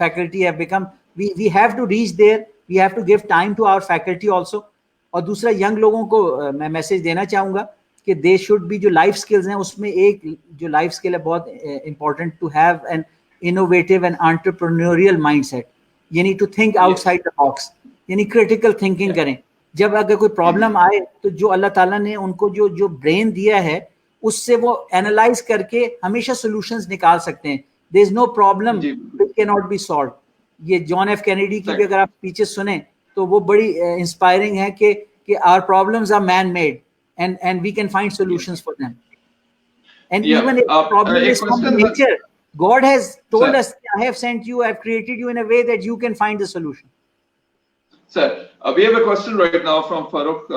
Speaker 2: faculty have become we have to reach there, we have to give time to our faculty also. اور دوسرا young لوگوں کو میں message دینا چاہوں گا کہ they should بھی جو لائف اسکلز ہیں اس میں ایک جو لائف اسکل ہے بہت important to have an innovative and entrepreneurial mindset. You need to think outside the box, یعنی کریٹیکل تھنکنگ کریں. جب اگر کوئی پرابلم آئے تو جو اللہ تعالیٰ نے ان کو جو برین دیا ہے اس سے وہ اینالائز کر کے ہمیشہ سولوشنز نکال سکتے ہیں. دیر از نو پرابلم وچ کی ناٹ بی سالوڈ. یہ جان ایف کینیڈی کی بھی اگر آپ پیچھے سنیں تو وہ بڑی انسپائرنگ ہے کہ our problems are man made and we can find solutions for them. And even if the problem is from nature, God has told us, I have sent you, I have created you in a way that you can find the solution.
Speaker 1: Sir, we have a question right now from Farooq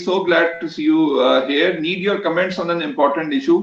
Speaker 1: so glad to see you here. Need your comments on an important issue.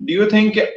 Speaker 1: Do you think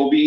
Speaker 1: OBE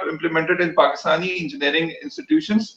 Speaker 1: to implemented in Pakistani engineering institutions,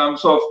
Speaker 1: terms of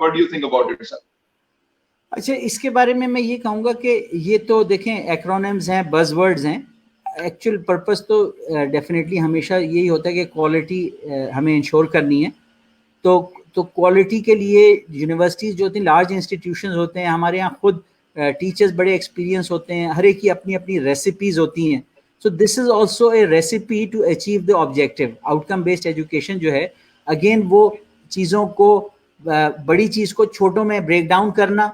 Speaker 1: What do you think about it, sir?
Speaker 2: اچھا, اس کے بارے میں یہ کہوں گا کہ یہ تو دیکھیں ایکرونمز ہیں, بز ورڈز ہیں. ایکچوئل پرپس تو ڈیفینیٹلی ہمیشہ یہی ہوتا ہے کہ کوالٹی ہمیں انشور کرنی ہے. تو کوالٹی کے لیے یونیورسٹیز جو ہوتی ہیں لارج انسٹیٹیوشنز ہوتے ہیں, ہمارے یہاں خود ٹیچرز بڑے ایکسپیرینس ہوتے ہیں, ہر ایک کی اپنی اپنی ریسیپیز ہوتی ہیں. So this is also a recipe to achieve the objective. Outcome based education جو ہے اگین وہ چیزوں کو, بڑی چیز کو چھوٹوں میں بریک ڈاؤن کرنا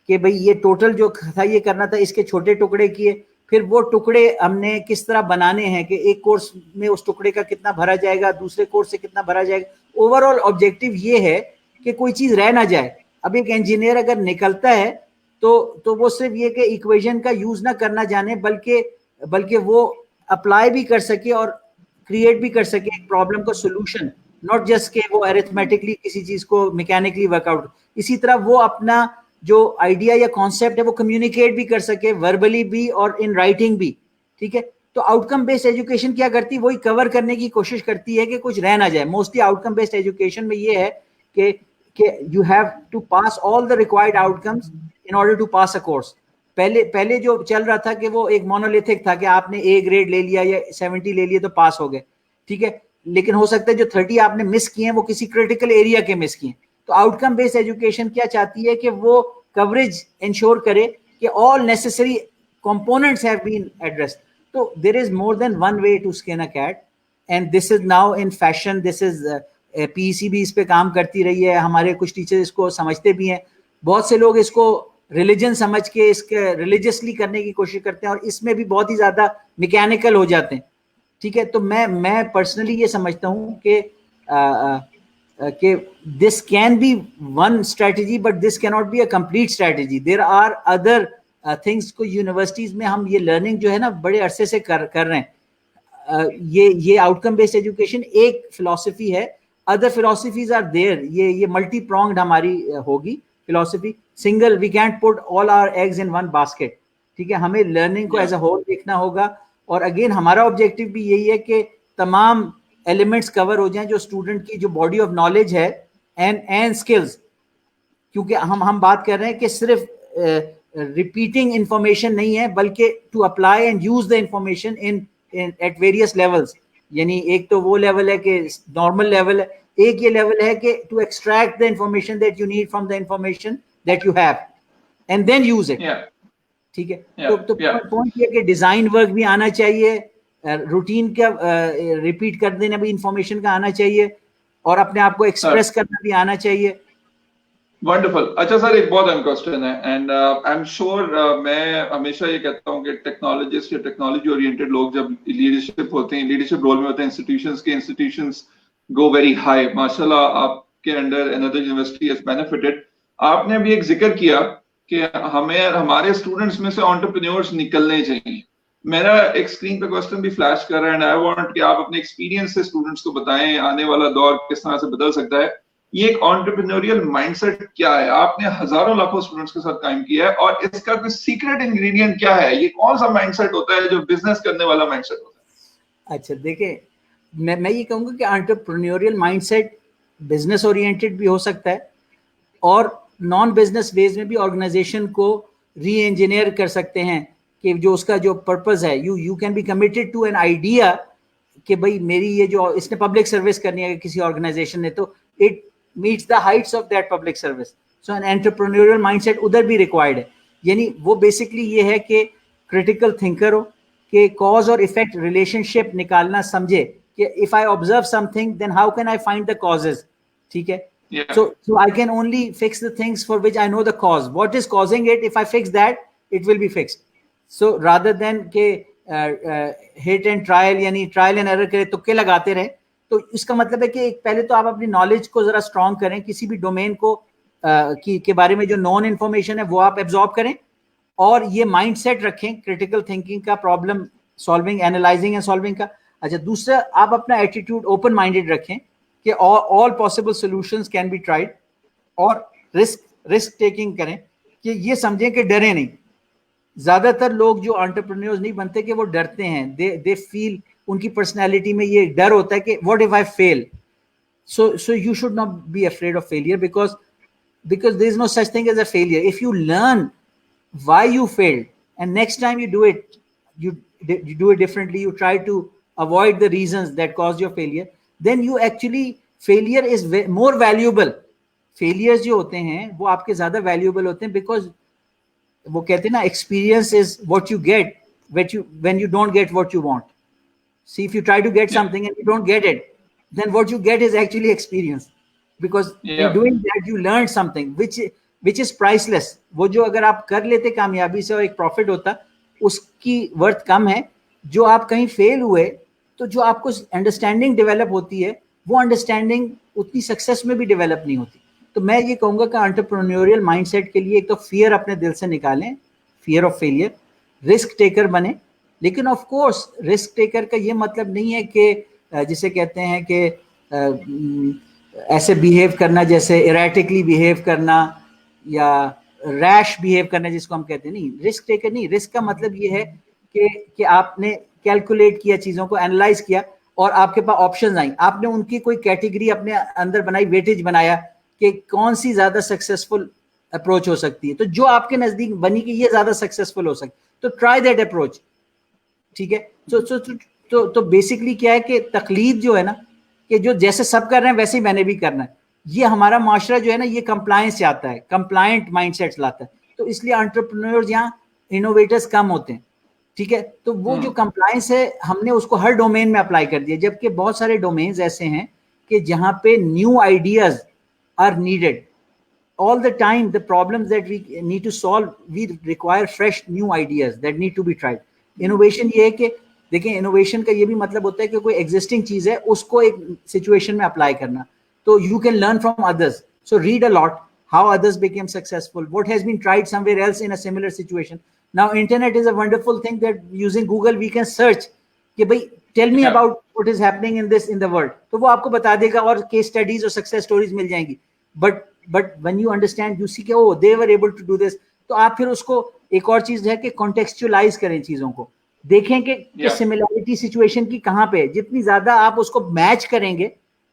Speaker 2: کہ بھئی یہ ٹوٹل جو تھا یہ کرنا تھا, اس کے چھوٹے ٹکڑے کیے, پھر وہ ٹکڑے ہم نے کس طرح بنانے ہیں کہ ایک کورس میں اس ٹکڑے کا کتنا بھرا جائے گا, دوسرے کورس سے کتنا بھرا جائے گا. اوور آل آبجیکٹیو یہ ہے کہ کوئی چیز رہ نہ جائے. اب ایک انجینئر اگر نکلتا ہے تو وہ صرف یہ کہ ایکویژن کا یوز نہ کرنا جانے بلکہ وہ اپلائی بھی کر سکے اور کریٹ بھی کر سکے ایک پرابلم کا سولوشن, ناٹ جسٹ کہ وہ ایرتھمیٹکلی کسی چیز کو میکینکلی ورک آؤٹ. اسی طرح وہ اپنا جو آئیڈیا یا کانسیپٹ ہے وہ کمیونیکیٹ بھی کر سکے, وربلی بھی اور ان رائٹنگ بھی. ٹھیک ہے, تو آؤٹ کم بیسڈ ایجوکیشن کیا کرتی ہے, وہی کور کرنے کی کوشش کرتی ہے کہ کچھ رہ نہ جائے. Mostly outcome based education میں یہ ہے کہ you have to pass all the required outcomes in order to pass a course. پہلے جو چل رہا تھا کہ وہ ایک مونولیتھک تھا کہ آپ نے اے گریڈ لے لیا یا 70 لے لیے تو پاس ہو گئے. ٹھیک ہے, لیکن ہو سکتا ہے جو 30 آپ نے مس کیے ہیں وہ کسی کریٹیکل ایریا کے مس کیے ہیں. تو آؤٹ کم بیسڈ ایجوکیشن کیا چاہتی ہے کہ وہ کوریج انشور کرے کہ all necessary components have been addressed. So there is more than one way to skin a cat and this is now in fashion. This is PEC بھی اس پہ کام کرتی رہی ہے, ہمارے کچھ ٹیچر اس کو سمجھتے بھی ہیں, بہت سے لوگ اس کو ریلیجن سمجھ کے اس کے ریلیجسلی کرنے کی کوشش کرتے ہیں اور اس میں بھی بہت ہی زیادہ میکینیکل ہو جاتے ہیں. ٹھیک ہے, تو میں پرسنلی یہ سمجھتا ہوں کہ this can be one strategy but this cannot be a complete strategy. There are other things کو یونیورسٹیز میں ہم یہ لرننگ جو ہے نا بڑے عرصے سے کر رہے ہیں. یہ آؤٹ کم بیسڈ ایجوکیشن ایک فلاسفی ہے, ادر فلاسفیز آر دیئر. یہ ملٹی پرونگڈ ہماری ہوگی philosophy, single we can't put all our eggs in one basket. ٹھیک ہے, ہمیں لرننگ کو ایز اے ہول دیکھنا ہوگا اور اگین ہمارا آبجیکٹیو بھی یہی ہے کہ تمام ایلیمنٹس کور ہو جائیں جو اسٹوڈنٹ کی جو باڈی آف نالج ہے اینڈ اسکلز. کیونکہ ہم بات کر رہے ہیں کہ صرف ریپیٹنگ انفارمیشن نہیں ہے بلکہ to apply and use the information at various levels. یعنی ایک تو وہ لیول ہے کہ نارمل لیول ہے, ایک یہ لیول ہے کہ to extract the information that you need from the information that you have and then use it. ٹھیک ہے, تو پوائنٹ یہ کہ ڈیزائن ورک بھی آنا چاہیے, روٹین کا ریپیٹ کر دینا بھی انفارمیشن کا آنا چاہیے اور اپنے آپ کو ایکسپریس کرنا بھی آنا چاہیے.
Speaker 1: ونڈرفل. اچھا سر, ایک بہت اہم کوسچن ہے اینڈ آئی ایم شیور میں ہمیشہ یہ کہتا ہوں کہ ٹیکنالوجسٹ یا ٹیکنالوجی اورینٹیڈ لوگ جب لیڈرشپ ہوتے ہیں, لیڈرشپ رول میں ہوتے ہیں انسٹیٹیوشنز گو ویری ہائی. ماشاءاللہ آپ کے under another university has benefited. آپ نے ابھی ایک ذکر کیا کہ ہمارے اسٹوڈنٹس میں سے انٹرپرینیورس نکلنے چاہیے. میرا ایک اسکرین پہ کوسچن بھی فلیش کر رہا ہے اینڈ آئی وانٹ کہ آپ اپنے ایکسپیرینس سے اسٹوڈنٹس کو بتائیں آنے والا دور کس طرح سے بدل سکتا ہے. یہ ایک انٹرپرینوریل مائنڈ سیٹ کیا ہے؟ آپ نے ہزاروں لاکھوں اسٹوڈنٹس کے ساتھ کام کیا ہے, اور اس کا کوئی سیکرٹ انگریڈینٹ کیا ہے؟ یہ کون سا مائنڈ سیٹ ہوتا ہے جو بزنس کرنے والا مائنڈ سیٹ ہوتا ہے؟
Speaker 2: اچھا دیکھیں, میں یہ کہوں گا کہ entrepreneurial mind set business oriented بھی ہو سکتا ہے, اور نان بزنس ویز میں بھی آرگنائزیشن کو ری انجینئر کر سکتے ہیں کہ جو اس کا جو پرپز ہے, you can be committed to an idea کہ بھائی میری یہ جو اس نے پبلک سروس کرنی ہے کسی آرگنائزیشن نے, تو it meets the heights of that public service. So an entrepreneurial mindset ادھر بھی ریکوائرڈ ہے. یعنی وہ بیسکلی یہ ہے کہ کریٹیکل تھنکر ہو, کہ کاز اور افیکٹ ریلیشن شپ نکالنا سمجھے کہ if I observe something then how can I find the causes. ٹھیک ہے, so I can only fix the things for which I know the cause. What is causing it? If I fix that, it will be fixed. So rather than کہ hit and trial, یعنی trial and error کرے تکے لگاتے رہے, تو اس کا مطلب ہے کہ پہلے تو آپ اپنی نالج کو ذرا اسٹرانگ کریں, کسی بھی ڈومین کو کے بارے میں جو نون انفارمیشن ہے وہ آپ ایبزارب کریں, اور یہ مائنڈ سیٹ رکھیں کریٹیکل تھنکنگ کا, problem solving, analyzing and solving کا. اچھا دوسرا, آپ اپنا ایٹیٹیوڈ اوپن مائنڈیڈ رکھیں کہ all possible solutions can be tried, اور رسک ٹیکنگ کریں, کہ یہ سمجھیں کہ ڈریں نہیں. زیادہ تر لوگ جو انٹرپرینیورز نہیں بنتے کہ وہ ڈرتے ہیں, they feel, ان کی پرسنالٹی میں یہ ڈر ہوتا ہے کہ what if I fail. So you should not be afraid of failure, because there is no such thing as a failure. If you learn why you failed and next time you do it, you do it differently, you try to avoid the reasons that caused your failure, then you actually, failure is more valuable. failures جو ہوتے ہیں وہ آپ کے زیادہ valuable ہوتے ہیں, because وہ کہتے ہیں نا, experience is what you get when you don't get what you want. See, if you try to get something and you don't get it, then what you get is actually experience, because in doing that you learn something which is priceless. وہ جو اگر آپ کر لیتے کامیابی سے اور ایک profit ہوتا, اس کی worth کم ہے. جو آپ کہیں fail ہوئے تو جو آپ کو انڈرسٹینڈنگ ڈیولپ ہوتی ہے, وہ انڈرسٹینڈنگ اتنی سکسیس میں بھی ڈیولپ نہیں ہوتی. تو میں یہ کہوں گا کہ انٹرپرینوریل مائنڈ سیٹ کے لیے ایک تو فیئر اپنے دل سے نکالیں, fear of failure, risk taker بنے. لیکن آف کورس رسک ٹیکر کا یہ مطلب نہیں ہے کہ جسے کہتے ہیں کہ ایسے بیہیو کرنا جیسے اریٹکلی بیہیو کرنا یا ریش بیہیو کرنا جس کو ہم کہتے ہیں. نہیں, رسک ٹیکر نہیں. رسک کا مطلب یہ ہے کہ آپ نے کیلکولیٹ کیا, چیزوں کو اینالائز کیا, اور آپ کے پاس آپشنز آئیں, آپ نے ان کی کوئی کیٹیگری اپنے اندر بنائی, ویٹیج بنایا کہ کون سی زیادہ سکسیسفل اپروچ ہو سکتی ہے. تو جو آپ کے نزدیک بنی کہ یہ زیادہ سکسیسفل ہو سکتی, تو ٹرائی دیٹ اپروچ. ٹھیک ہے, تو بیسکلی کیا ہے کہ تقلید جو ہے نا, کہ جو جیسے سب کر رہے ہیں ویسے ہی میں نے بھی کرنا ہے, یہ ہمارا معاشرہ جو ہے نا یہ کمپلائنس چاہتا ہے, کمپلائنٹ مائنڈ سیٹس لاتا ہے. تو اس لیے انٹرپرینورز یہاں انوویٹرز کم ہوتے ہیں. ٹھیک ہے, تو وہ جو کمپلائنس ہے ہم نے اس کو ہر ڈومین میں اپلائی کر دیا, جبکہ بہت سارے ڈومینز ایسے ہیں کہ جہاں پہ new ideas are needed all the time. The problems that we need to solve, we require fresh new ideas that need to be tried. Innovation یہ ہے کہ دیکھیں, انوویشن کا یہ بھی مطلب ہوتا ہے کہ کوئی ایگزسٹنگ چیز ہے اس کو ایک سچویشن میں اپلائی کرنا. تو you can learn from others. So read a lot, how others became successful, what has been tried somewhere else in a similar situation. Now internet is a wonderful thing that using Google we can search کہ bhai tell me about what is happening in the world. تو وہ آپ کو بتا دے گا, اور case studies اور success stories مل جائیں گی. But when you understand, you see کہ oh they were able to do this, تو آپ پھر اس کو ایک اور چیز ہے کہ contextualize کریں چیزوں کو, دیکھیں کہ similarity situation کی کہاں پہ ہے. جتنی زیادہ آپ اس کو میچ کریں گے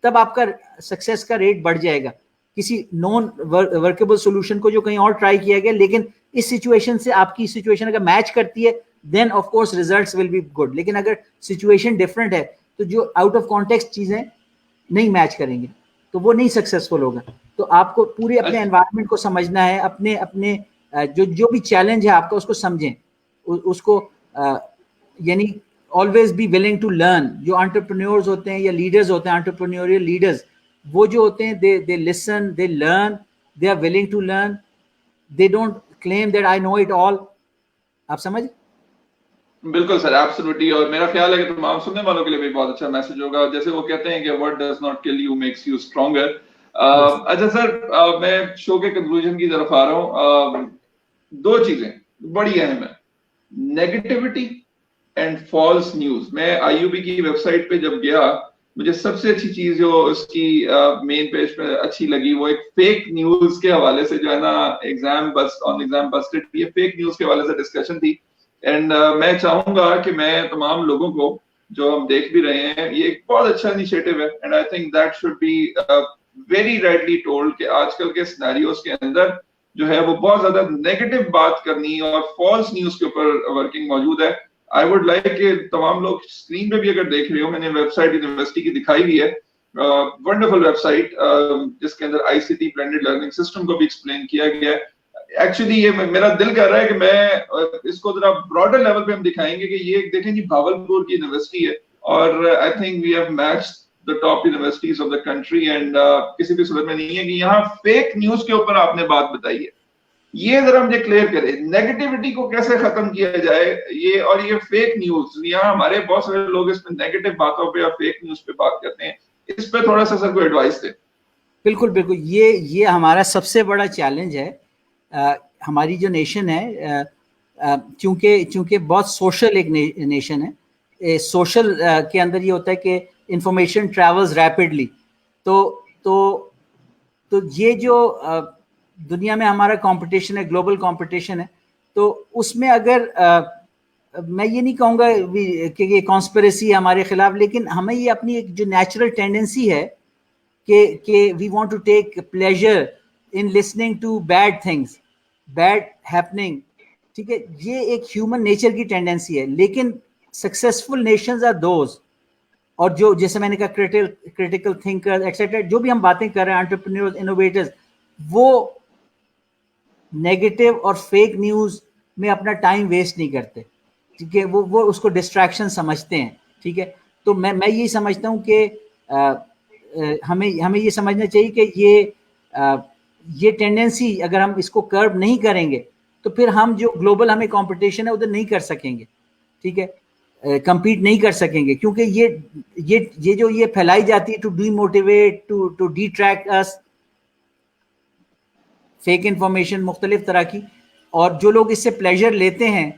Speaker 2: تب آپ کا سکسیس کا ریٹ بڑھ جائے گا. کسی نون ورکیبل سولوشن کو جو کہیں اور ٹرائی کیا گیا, لیکن اس سچویشن سے آپ کی سچویشن اگر میچ کرتی ہے then of course results will be good. لیکن اگر سچویشن ڈفرینٹ ہے تو جو آؤٹ آف کانٹیکسٹ چیزیں نہیں میچ کریں گے تو وہ نہیں سکسیسفل ہوگا. تو آپ کو پورے اپنے انوائرمنٹ کو سمجھنا ہے, اپنے جو بھی چیلنج ہے آپ کا اس کو سمجھیں, اس کو یعنی always be willing to learn. جو انٹرپرینیورز ہوتے ہیں یا لیڈرز ہوتے ہیں, انٹرپرینیوریل لیڈرز, وہ جو ہوتے ہیں they listen, they learn, they are willing to learn, they don't claim that I know it all. آپ سمجھ؟
Speaker 1: بالکل سر, ایبسولوٹلی. اور میرا خیال ہے کہ تمام سننے والوں کے لیے بھی بہت اچھا میسج ہوگا. جیسے وہ کہتے ہیں کہ what does not kill you makes you stronger. اچھا سر, میں شو کے کنکلوژن کی طرف آ رہا ہوں. دو چیزیں بڑی اہم ہیں, نیگیٹیوٹی اینڈ فالس نیوز. میں آئی یو بی کی ویب سائٹ پہ جب گیا مجھے سب سے اچھی چیز جو اس کی مین پیج پہ اچھی لگی وہ ایک فیک نیوز کے حوالے سے جو ہے نا ایگزام بسٹڈ، یہ فیک نیوز کے حوالے سے ڈسکشن تھی. اینڈ میں چاہوں گا کہ میں تمام لوگوں کو جو ہم دیکھ بھی رہے ہیں، یہ ایک بہت اچھا انیشیٹو ہے and I think that should be very rightly told کہ آج کل کے سینیریوز کے اندر جو ہے وہ بہت زیادہ نیگیٹو بات کرنی اور فالس نیوز کے اوپر ورکنگ موجود ہے. آئی ووڈ لائک کہ تمام لوگ اسکرین پہ بھی اگر دیکھ رہے ہو، میں نے ویب سائٹ یونیورسٹی کی دکھائی ہوئی ہے، ونڈرفل ویب سائٹ جس کے اندر I C T blended learning system کو بھی ایکسپلین کیا گیا ہے. ایکچولی یہ میرا دل کر رہا ہے کہ میں اس کو ذرا براڈر لیول پہ ہم دکھائیں گے کہ یہ دیکھیں جی بھاولپور کی یونیورسٹی ہے اور I think we have match the top universities of the country and کسی بھی صورت میں نہیں ہے کہ یہاں فیک نیوز کے اوپر آپ نے بات بتائی ہے. یہ ذرا مجھے کلیئر کرے نیگیٹیوٹی کو کیسے ختم کیا جائے. یہ اور یہ فیک نیوز، یہاں ہمارے بہت سارے لوگ اس میں نیگیٹو باتوں پہ اور فیک نیوز پہ بات کرتے ہیں، اس پہ تھوڑا سا سر کو ایڈوائس دے.
Speaker 2: بالکل بالکل، یہ ہمارا سب سے بڑا چیلنج ہے. ہماری جو نیشن ہے چونکہ بہت سوشل ایک نیشن ہے، سوشل کے اندر یہ ہوتا ہے کہ انفارمیشن ٹریولز ریپڈلی. تو یہ جو دنیا میں ہمارا کمپٹیشن ہے، گلوبل کمپٹیشن ہے، تو اس میں اگر میں یہ نہیں کہوں گا کہ یہ کانسپریسی ہے ہمارے خلاف، لیکن ہمیں یہ اپنی ایک جو نیچرل ٹینڈنسی ہے کہ we want to take pleasure in listening to bad things, bad happening, ٹھیک ہے، یہ ایک ہیومن نیچر کی ٹینڈنسی ہے. لیکن سکسیزفل نیشنز آر دوز، اور جو جیسے میں نے کہا کریٹیکل تھنکر ایکسیٹرا، جو بھی ہم باتیں کر رہے ہیں، انٹرپرینورز، انوویٹرز، وہ نیگیٹو اور فیک نیوز میں اپنا ٹائم ویسٹ نہیں کرتے، ٹھیک ہے، وہ اس کو ڈسٹریکشن سمجھتے ہیں. ٹھیک ہے، تو میں یہی سمجھتا ہوں کہ ہمیں یہ سمجھنا چاہیے کہ یہ ٹینڈنسی اگر ہم اس کو کرب نہیں کریں گے تو پھر ہم جو گلوبل ہمیں کمپٹیشن ہے ادھر نہیں کر سکیں گے. ٹھیک ہے، کمپیٹ نہیں کر سکیں گے، کیونکہ یہ جو یہ پھیلائی جاتی ہے to demotivate, to detract us, fake information مختلف طرح کی، اور جو لوگ اس سے پلیجر لیتے ہیں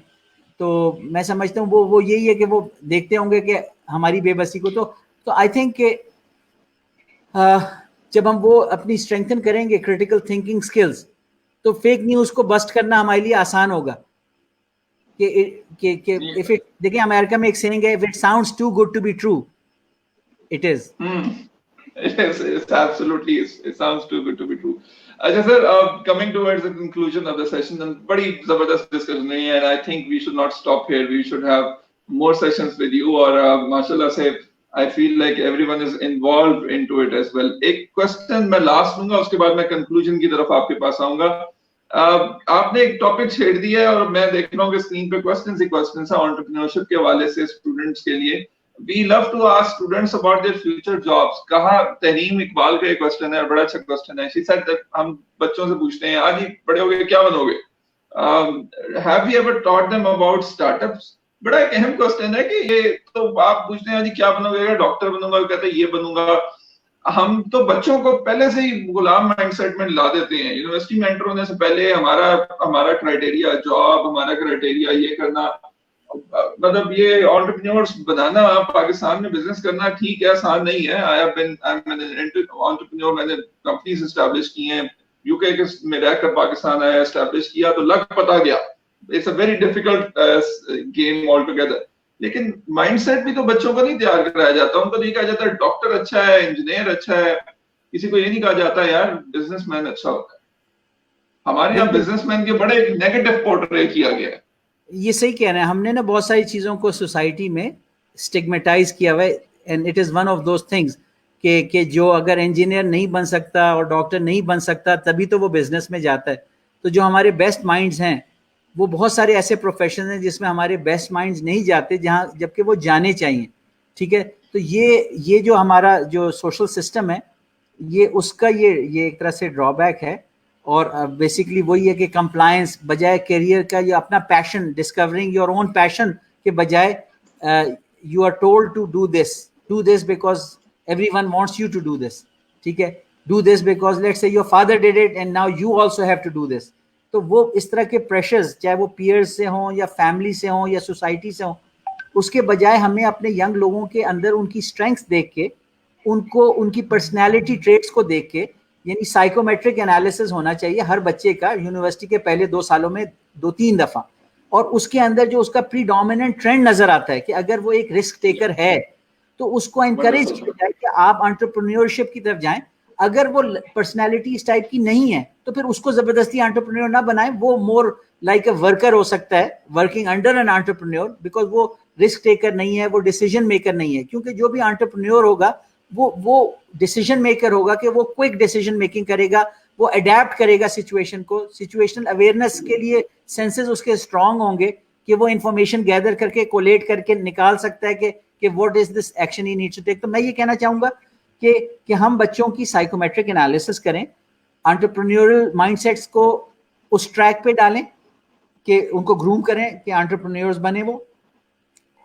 Speaker 2: تو میں سمجھتا ہوں وہ یہی ہے کہ وہ دیکھتے ہوں گے کہ ہماری بے بسی کو. تو آئی تھنک کہ جب ہم وہ اپنی اسٹرینتھن کریں گے کریٹیکل تھنکنگ سکلز، تو فیک نیوز کو بسٹ کرنا ہمارے لیے آسان ہوگا. کہ دیکھیں امریکہ میں ایک سینگ ہے، if it sounds too good to be true it is.
Speaker 1: Yes, absolutely, it sounds too good to be true. اچھا سر، coming towards the conclusion of the session, بڑی زبردست ڈسکشن رہی ہے and I think we should not stop here, we should have more sessions with you. اور ماشاءاللہ سے I feel like everyone is involved into it as well. ایک question میں last لوں گا، اس کے بعد میں کنکلوژن کی طرف آپ کے پاس آؤں گا. آپ نے ایک ٹاپک چھیڑ دیا ہے اور میں دیکھ رہا ہوں کہ اسکرین پہ کوسچنز ہی کوسچنز ہیں انٹرپرینیورشپ کے حوالے سے اسٹوڈنٹس کے لیے. We love to ask students about their future jobs. کہاں تحریم اقبال کا ایک کوسچن ہے، بڑا اچھا کوسچن ہے. She said that ہم بچوں سے پوچھتے ہیں آج ہی بڑے ہو گئے کیا بنو گے. Have you ever taught them about startups? بڑا ایک اہم کوسچن ہے کہ یہ تو آپ پوچھتے ہیں جی کیا بنو گے، ڈاکٹر بنوں گا، کہتے ہیں یہ بنوں گا. ہم تو بچوں کو پہلے سے ہی غلام مائنڈ سیٹ میں لا دیتے ہیں. یونیورسٹی میں انٹر ہونے سے پہلے ہمارا کرائٹیریا جاب، ہمارا کرائٹیریا یہ کرنا، مطلب یہ انٹرپرینیورس بنانا، پاکستان میں بزنس کرنا ٹھیک ہے، آسان نہیں ہے. انٹرپرینیور، میں نے کمپنیز اسٹیبلش کی ہیں، یو کے میں رہ کر پاکستان آیا، اسٹیبلش کیا تو لگ پتا گیا. It's a very difficult game altogether. لیکن مائنڈ سیٹ بھی تو بچوں کو نہیں تیار کرایا جاتا. ان کو نہیں کہا جاتا ڈاکٹر اچھا ہے، انجینئر اچھا ہے، کسی کو یہ نہیں کہا جاتا یار بزنس مین اچھا ہوتا ہے. ہمارے یہاں بزنس مین کے بڑے نیگیٹو پورٹریٹ کیا گیا ہے.
Speaker 2: یہ صحیح کہہ رہے ہیں، ہم نے نا بہت ساری چیزوں کو سوسائٹی میں اسٹگمیٹائز کیا ہوا ہے، and it is one of those things کہ جو اگر انجینئر نہیں بن سکتا اور ڈاکٹر نہیں بن سکتا تبھی تو وہ بزنس میں جاتا ہے. تو جو ہمارے بیسٹ مائنڈز ہیں وہ بہت سارے ایسے پروفیشن ہیں جس میں ہمارے بیسٹ مائنڈز نہیں جاتے، جہاں جبکہ وہ جانے چاہیے. ٹھیک ہے، تو یہ جو ہمارا جو سوشل سسٹم ہے یہ اس کا یہ ایک طرح سے ڈرا بیک ہے. اور بیسکلی وہی ہے کہ کمپلائنس بجائے کیریئر کا یہ اپنا پیشن، ڈسکورنگ یور اون پیشن کے بجائے you are told to do this because everyone wants you to do this. ٹھیک ہے، do this because let's say your father did it and now you also have to do this. تو وہ اس طرح کے pressures چاہے وہ pairs سے ہوں یا فیملی سے ہوں یا سوسائٹی سے ہوں، اس کے بجائے ہمیں اپنے ینگ لوگوں کے اندر ان کی اسٹرینگس دیکھ کے ان کو ان کی پرسنالٹی ٹریٹس کو دیکھ کے, یعنی سائیکومیٹرک انالیسس ہونا چاہیے ہر بچے کا یونیورسٹی کے پہلے 2 سالوں میں 2-3 دفعہ, اور اس کے اندر جو اس کا پری ڈومیننٹ ٹرینڈ نظر آتا ہے کہ اگر وہ ایک رسک ٹیکر ہے تو اس کو انکریج کیا جائے کہ آپ انٹرپرینیورشپ کی طرف جائیں. اگر وہ پرسنالٹی اس ٹائپ کی نہیں ہے تو پھر اس کو زبردستی انٹرپرینیور نہ بنائیں, وہ مور لائک اے ورکر ہو سکتا ہے working under an entrepreneur, because وہ رسک ٹیکر نہیں ہے, وہ ڈیسیژن میکر نہیں ہے. کیونکہ جو بھی انٹرپرینیور ہوگا وہ ڈیسیژن میکر ہوگا کہ وہ کوئک ڈیسیژن میکنگ کرے گا, وہ اڈیپٹ کرے گا سچویشن کو, سچویشنل اویئرنیس کے لیے سینسز اس کے اسٹرانگ ہوں گے کہ وہ انفارمیشن گیدر کر کے کولیٹ کر کے نکال سکتا ہے کہ what is this action he needs to take. تو میں یہ کہنا چاہوں گا کہ ہم بچوں کی سائیکومیٹرک انالیسس کریں, انٹرپرینیورل مائنڈ سیٹس کو اس ٹریک پہ ڈالیں کہ ان کو گروم کریں کہ انٹرپرینیورز بنے وہ,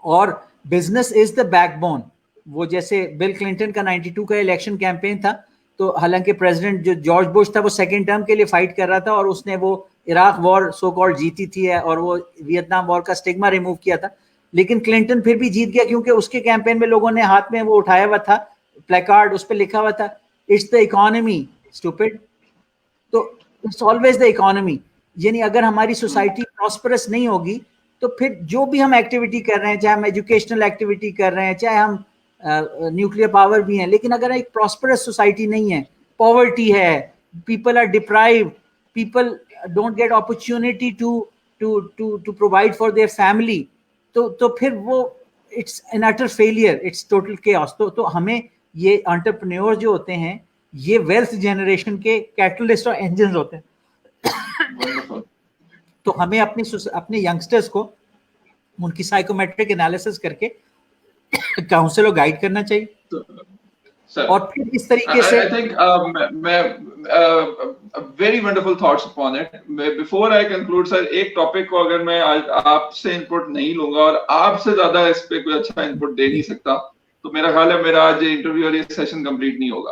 Speaker 2: اور business is the back bone. وہ جیسے بل کلنٹن کا 92 کا الیکشن کیمپین تھا, تو حالانکہ پریزیڈنٹ جو جارج بش تھا وہ سیکنڈ ٹرم کے لیے فائٹ کر رہا تھا اور اس نے وہ عراق وار سو کالڈ جیتی تھی اور وہ ویتنام وار کا اسٹگما ریموو کیا تھا, لیکن کلنٹن پھر بھی جیت گیا کیونکہ اس کے کیمپین میں لوگوں نے ہاتھ میں وہ اٹھایا ہوا تھا پلیکارڈ, اس پہ لکھا ہوا تھا اٹس دا اکانومی اسٹوپڈ. تو اٹس آلویز دا اکانومی, یعنی اگر ہماری سوسائٹی پراسپرس نہیں ہوگی تو پھر جو بھی ہم ایکٹیویٹی کر رہے ہیں, چاہے ہم ایجوکیشنل ایکٹیویٹی کر رہے ہیں, چاہے ہم نیوکلیر پاور بھی ہیں, لیکن اگر ایک پراسپرس سوسائٹی نہیں ہے, پاورٹی ہے, people are deprived, people don't get opportunity to provide for their family, تو پھر وہ it's an utter failure, it's total chaos. تو ہمیں یہ انٹرپرینیور جو ہوتے ہیں یہ ویلتھ جنریشن کے کیٹلسٹ اور انجنز ہوتے ہیں. تو ہمیں اپنے ینگسٹرز کو ان کی سائیکومیٹرک انالیسس کر کے کاؤنسل اور گائیڈ کرنا چاہیے. اور پھر اس طریقے سے
Speaker 1: I think very wonderful thoughts upon it. Before I conclude, sir, ایک ٹاپک کو اگر میں آپ سے انپٹ نہیں لوں گا اور آپ سے زیادہ اس پہ کوئی اچھا انپٹ دے نہیں سکتا تو میرا خیال ہے میرا آج انٹرویو اور یہ سیشن کمپلیٹ نہیں ہوگا.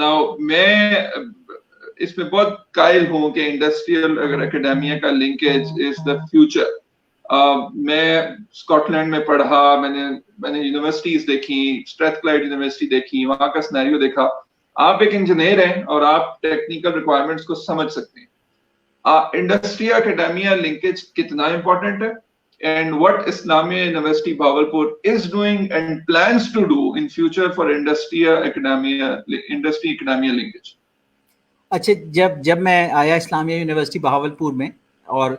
Speaker 1: Now میں اس میں بہت قائل ہوں کہ انڈسٹریل اگر اکیڈیمیا کا لنکیج از دا فیوچر. میں اسکاٹ لینڈ میں پڑھا, میں نے یونیورسٹیز دیکھی, اسٹریتھکلائڈ یونیورسٹی دیکھی, وہاں کا سینیریو دیکھا. آپ ایک انجینئر ہیں اور آپ ٹیکنیکل ریکوائرمنٹس کو سمجھ سکتے ہیں. انڈسٹری اکیڈیمیا لنکیج کتنا امپورٹنٹ ہے, and what Islamia University Bahawalpur is doing and plans to do in future for industry academia linkage.
Speaker 2: اچھا, جب میں آیا اسلامیہ یونیورسٹی بہاولپور میں اور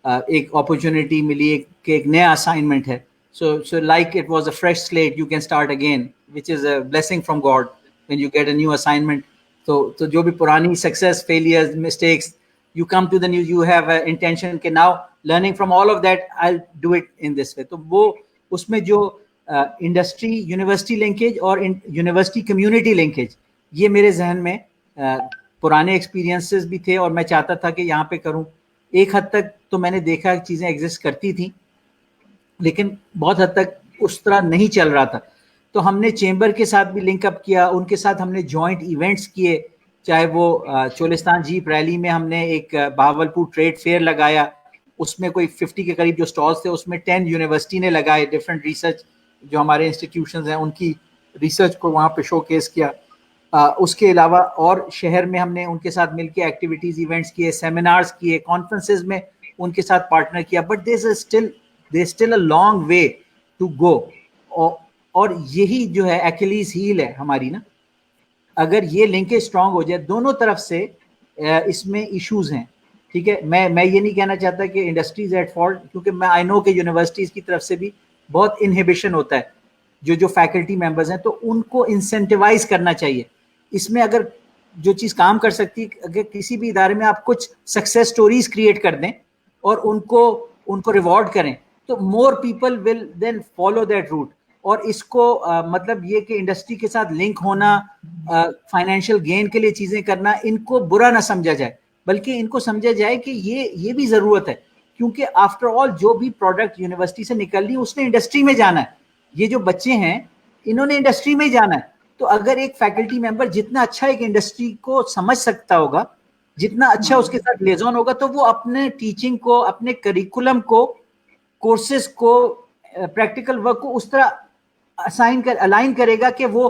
Speaker 2: ایک اپرچونٹی ملی کہ ایک نیا اسائنمنٹ ہے, so like it was a fresh slate, you can start again, which is a blessing from God when you get a new assignment. تو جو بھی پرانی success, failures, mistakes, you come to the new, you have an intention کہ now learning from all of that I'll do it in this way. تو وہ اس میں جو industry university linkage اور یونیورسٹی کمیونٹی لنکیج, یہ میرے ذہن میں پرانے ایکسپیرینسز بھی تھے اور میں چاہتا تھا کہ یہاں پہ کروں. ایک حد تک تو میں نے دیکھا چیزیں ایگزسٹ کرتی تھیں لیکن بہت حد تک اس طرح نہیں چل رہا تھا. تو ہم نے چیمبر کے ساتھ بھی لنک اپ کیا, ان کے ساتھ ہم نے جوائنٹ ایونٹس کیے, چاہے وہ چولستان جیپ ریلی میں ہم نے ایک بہاولپور ٹریڈ فیئر لگایا, اس میں کوئی 50 کے قریب جو اسٹالس تھے اس میں 10 یونیورسٹی نے لگائے, ڈفرینٹ ریسرچ جو ہمارے انسٹیٹیوشنز ہیں ان کی ریسرچ کو وہاں پہ شو کیس کیا. اس کے علاوہ اور شہر میں ہم نے ان کے ساتھ مل کے ایکٹیویٹیز ایونٹس کیے, سیمینارز کیے, کانفرنسز میں ان کے ساتھ پارٹنر کیا. But there still a long way to go, اور یہی جو ہے ایکلیز ہیل ہے ہماری نا. اگر یہ لنکیج اسٹرانگ ہو جائے دونوں طرف سے, اس میں ایشوز ہیں, ٹھیک ہے. میں یہ نہیں کہنا چاہتا کہ انڈسٹریز ایٹ فالٹ, کیونکہ میں آئی نو کہ یونیورسٹیز کی طرف سے بھی بہت انہیبیشن ہوتا ہے, جو فیکلٹی ممبرز ہیں تو ان کو انسینٹیوائز کرنا چاہیے. اس میں اگر جو چیز کام کر سکتی, اگر کسی بھی ادارے میں آپ کچھ سکسیس سٹوریز کریٹ کر دیں اور ان کو ریوارڈ کریں تو more people will then follow that route. اور اس کو مطلب یہ کہ انڈسٹری کے ساتھ لنک ہونا, فائنینشیل گین کے لیے چیزیں کرنا, ان کو برا نہ سمجھا جائے, بلکہ ان کو سمجھا جائے کہ یہ بھی ضرورت ہے, کیونکہ آفٹر آل جو بھی پروڈکٹ یونیورسٹی سے نکل رہی اس نے انڈسٹری میں جانا ہے. یہ جو بچے ہیں انہوں نے انڈسٹری میں جانا ہے. تو اگر ایک فیکلٹی ممبر جتنا اچھا ایک انڈسٹری کو سمجھ سکتا ہوگا, جتنا اچھا اس کے ساتھ لیزون ہوگا, تو وہ اپنے ٹیچنگ کو, اپنے کریکولم کو, کورسز کو, پریکٹیکل ورک کو اس طرح الائن کرے گا کہ وہ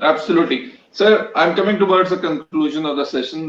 Speaker 1: Absolutely. Sir, I'm coming towards the conclusion of the session.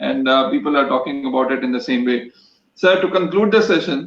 Speaker 1: and people are talking about it in the same way. Sir, to conclude the session,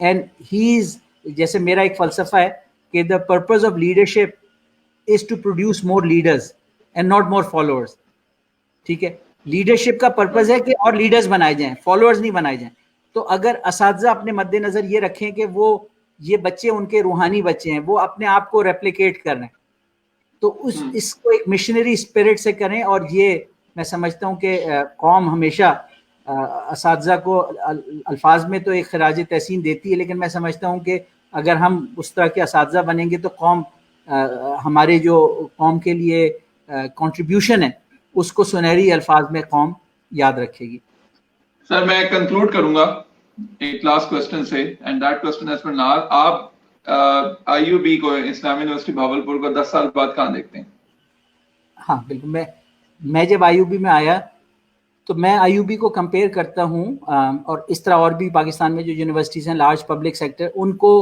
Speaker 2: and جیسے میرا ایک فلسفہ ہے کہ the purpose of leadership is to produce more leaders and not more followers. ٹھیک ہے, leadership کا purpose ہے کہ اور لیڈرز بنائے جائیں, فالوورز نہیں بنائے جائیں. تو اگر اساتذہ اپنے مد نظر یہ رکھیں کہ وہ یہ بچے ان کے روحانی بچے ہیں, وہ اپنے آپ کو ریپلیکیٹ کر رہے ہیں, تو اس کو ایک مشنری اسپرٹ سے کریں. اور یہ میں سمجھتا ہوں کہ قوم ہمیشہ اساتذہ کو الفاظ میں تو ایک خراج تحسین دیتی ہے, لیکن میں سمجھتا ہوں کہ اگر ہم اس طرح کے اساتذہ بنیں گے تو قوم ہمارے جو قوم کے لیے کنٹریبیوشن ہے اس کو سنہری الفاظ میں قوم یاد رکھے گی.
Speaker 1: سر میں کنکلوڈ کروں گا ایک لاسٹ کوسچن سے, and that question is for Naz. آپ آئی یو بی کو, اسلامی یونیورسٹی بھاولپور کو 10 سال بعد کہاں دیکھتے ہیں؟
Speaker 2: ہاں بالکل, میں جب آئی یو بی میں آیا تو میں آئی یو بی کو کمپیئر کرتا ہوں, اور اس طرح اور بھی پاکستان میں جو یونیورسٹیز ہیں لارج پبلک سیکٹر, ان کو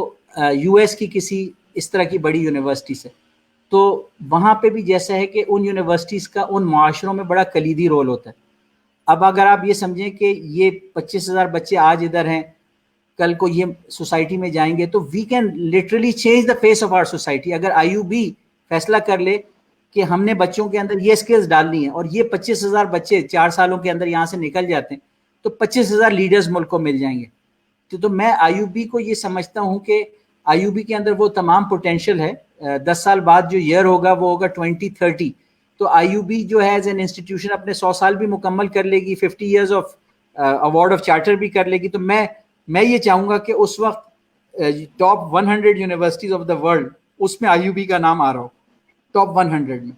Speaker 2: یو ایس کی کسی اس طرح کی بڑی یونیورسٹی سے. تو وہاں پہ بھی جیسا ہے کہ ان یونیورسٹیز کا ان معاشروں میں بڑا کلیدی رول ہوتا ہے. اب اگر آپ یہ سمجھیں کہ یہ 25,000 بچے آج ادھر ہیں, کل کو یہ سوسائٹی میں جائیں گے, تو we can literally change the face of our society. اگر آئی یو بی فیصلہ کر لے کہ ہم نے بچوں کے اندر یہ اسکلز ڈالنی ہیں, اور یہ 25,000 بچے 4 سالوں کے اندر یہاں سے نکل جاتے ہیں, تو 25,000 لیڈرز ملک کو مل جائیں گے. تو میں آئی یو بی کو یہ سمجھتا ہوں کہ آئی یو بی کے اندر وہ تمام پوٹینشیل ہے. 10 سال بعد جو ایئر ہوگا وہ ہوگا 2030. تو آئی یو بی جو ہے ایز این انسٹیٹیوشن اپنے 100 سال بھی مکمل کر لے گی, 50 years of award of charter بھی کر لے گی. تو میں یہ چاہوں گا کہ اس وقت top 100 universities of the world اس میں آئی یو بی کا نام آ رہا ہو, ٹاپ 100 میں,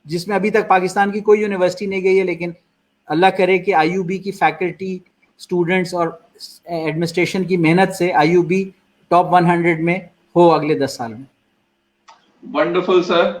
Speaker 2: جس میں ابھی تک پاکستان کی کوئی یونیورسٹی نہیں گئی ہے. لیکن اللہ کرے کہ آئی یو بی کی فیکلٹی, اسٹوڈنٹس اور ایڈمنسٹریشن کی محنت سے آئی یو بی ٹاپ 100 میں ہو اگلے 10 سال میں.
Speaker 1: ونڈرفل سر,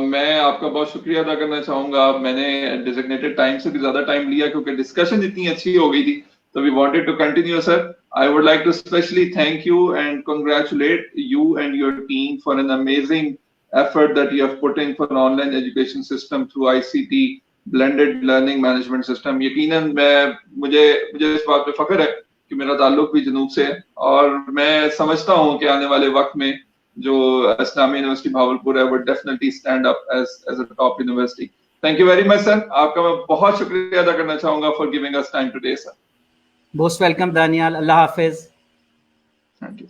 Speaker 1: میں آپ کا بہت شکریہ ادا کرنا چاہوں گا. میں نے ڈیزگنیٹڈ ٹائم سے بھی زیادہ ٹائم لیا کیونکہ ڈسکشن اتنی اچھی ہو گئی تھی, so we wanted to continue sir. I would like to especially thank you and congratulate you and your team for an amazing effort that you have put in for an online education system through ICT blended learning management system. یقیناً مجھے اس بات پہ فخر ہے کہ میرا تعلق بھی جنوب سے ہے, اور میں سمجھتا ہوں کہ آنے والے وقت میں جو اسلامی یونیورسٹی بھاولپور ہے وہ definitely stand up as a top university. Thank you very much sir, آپ کا میں بہت شکریہ ادا کرنا چاہوں گا فار گیونگ اس time today sir.
Speaker 2: Most welcome Daniyal, اللہ حافظ.
Speaker 1: Thank you.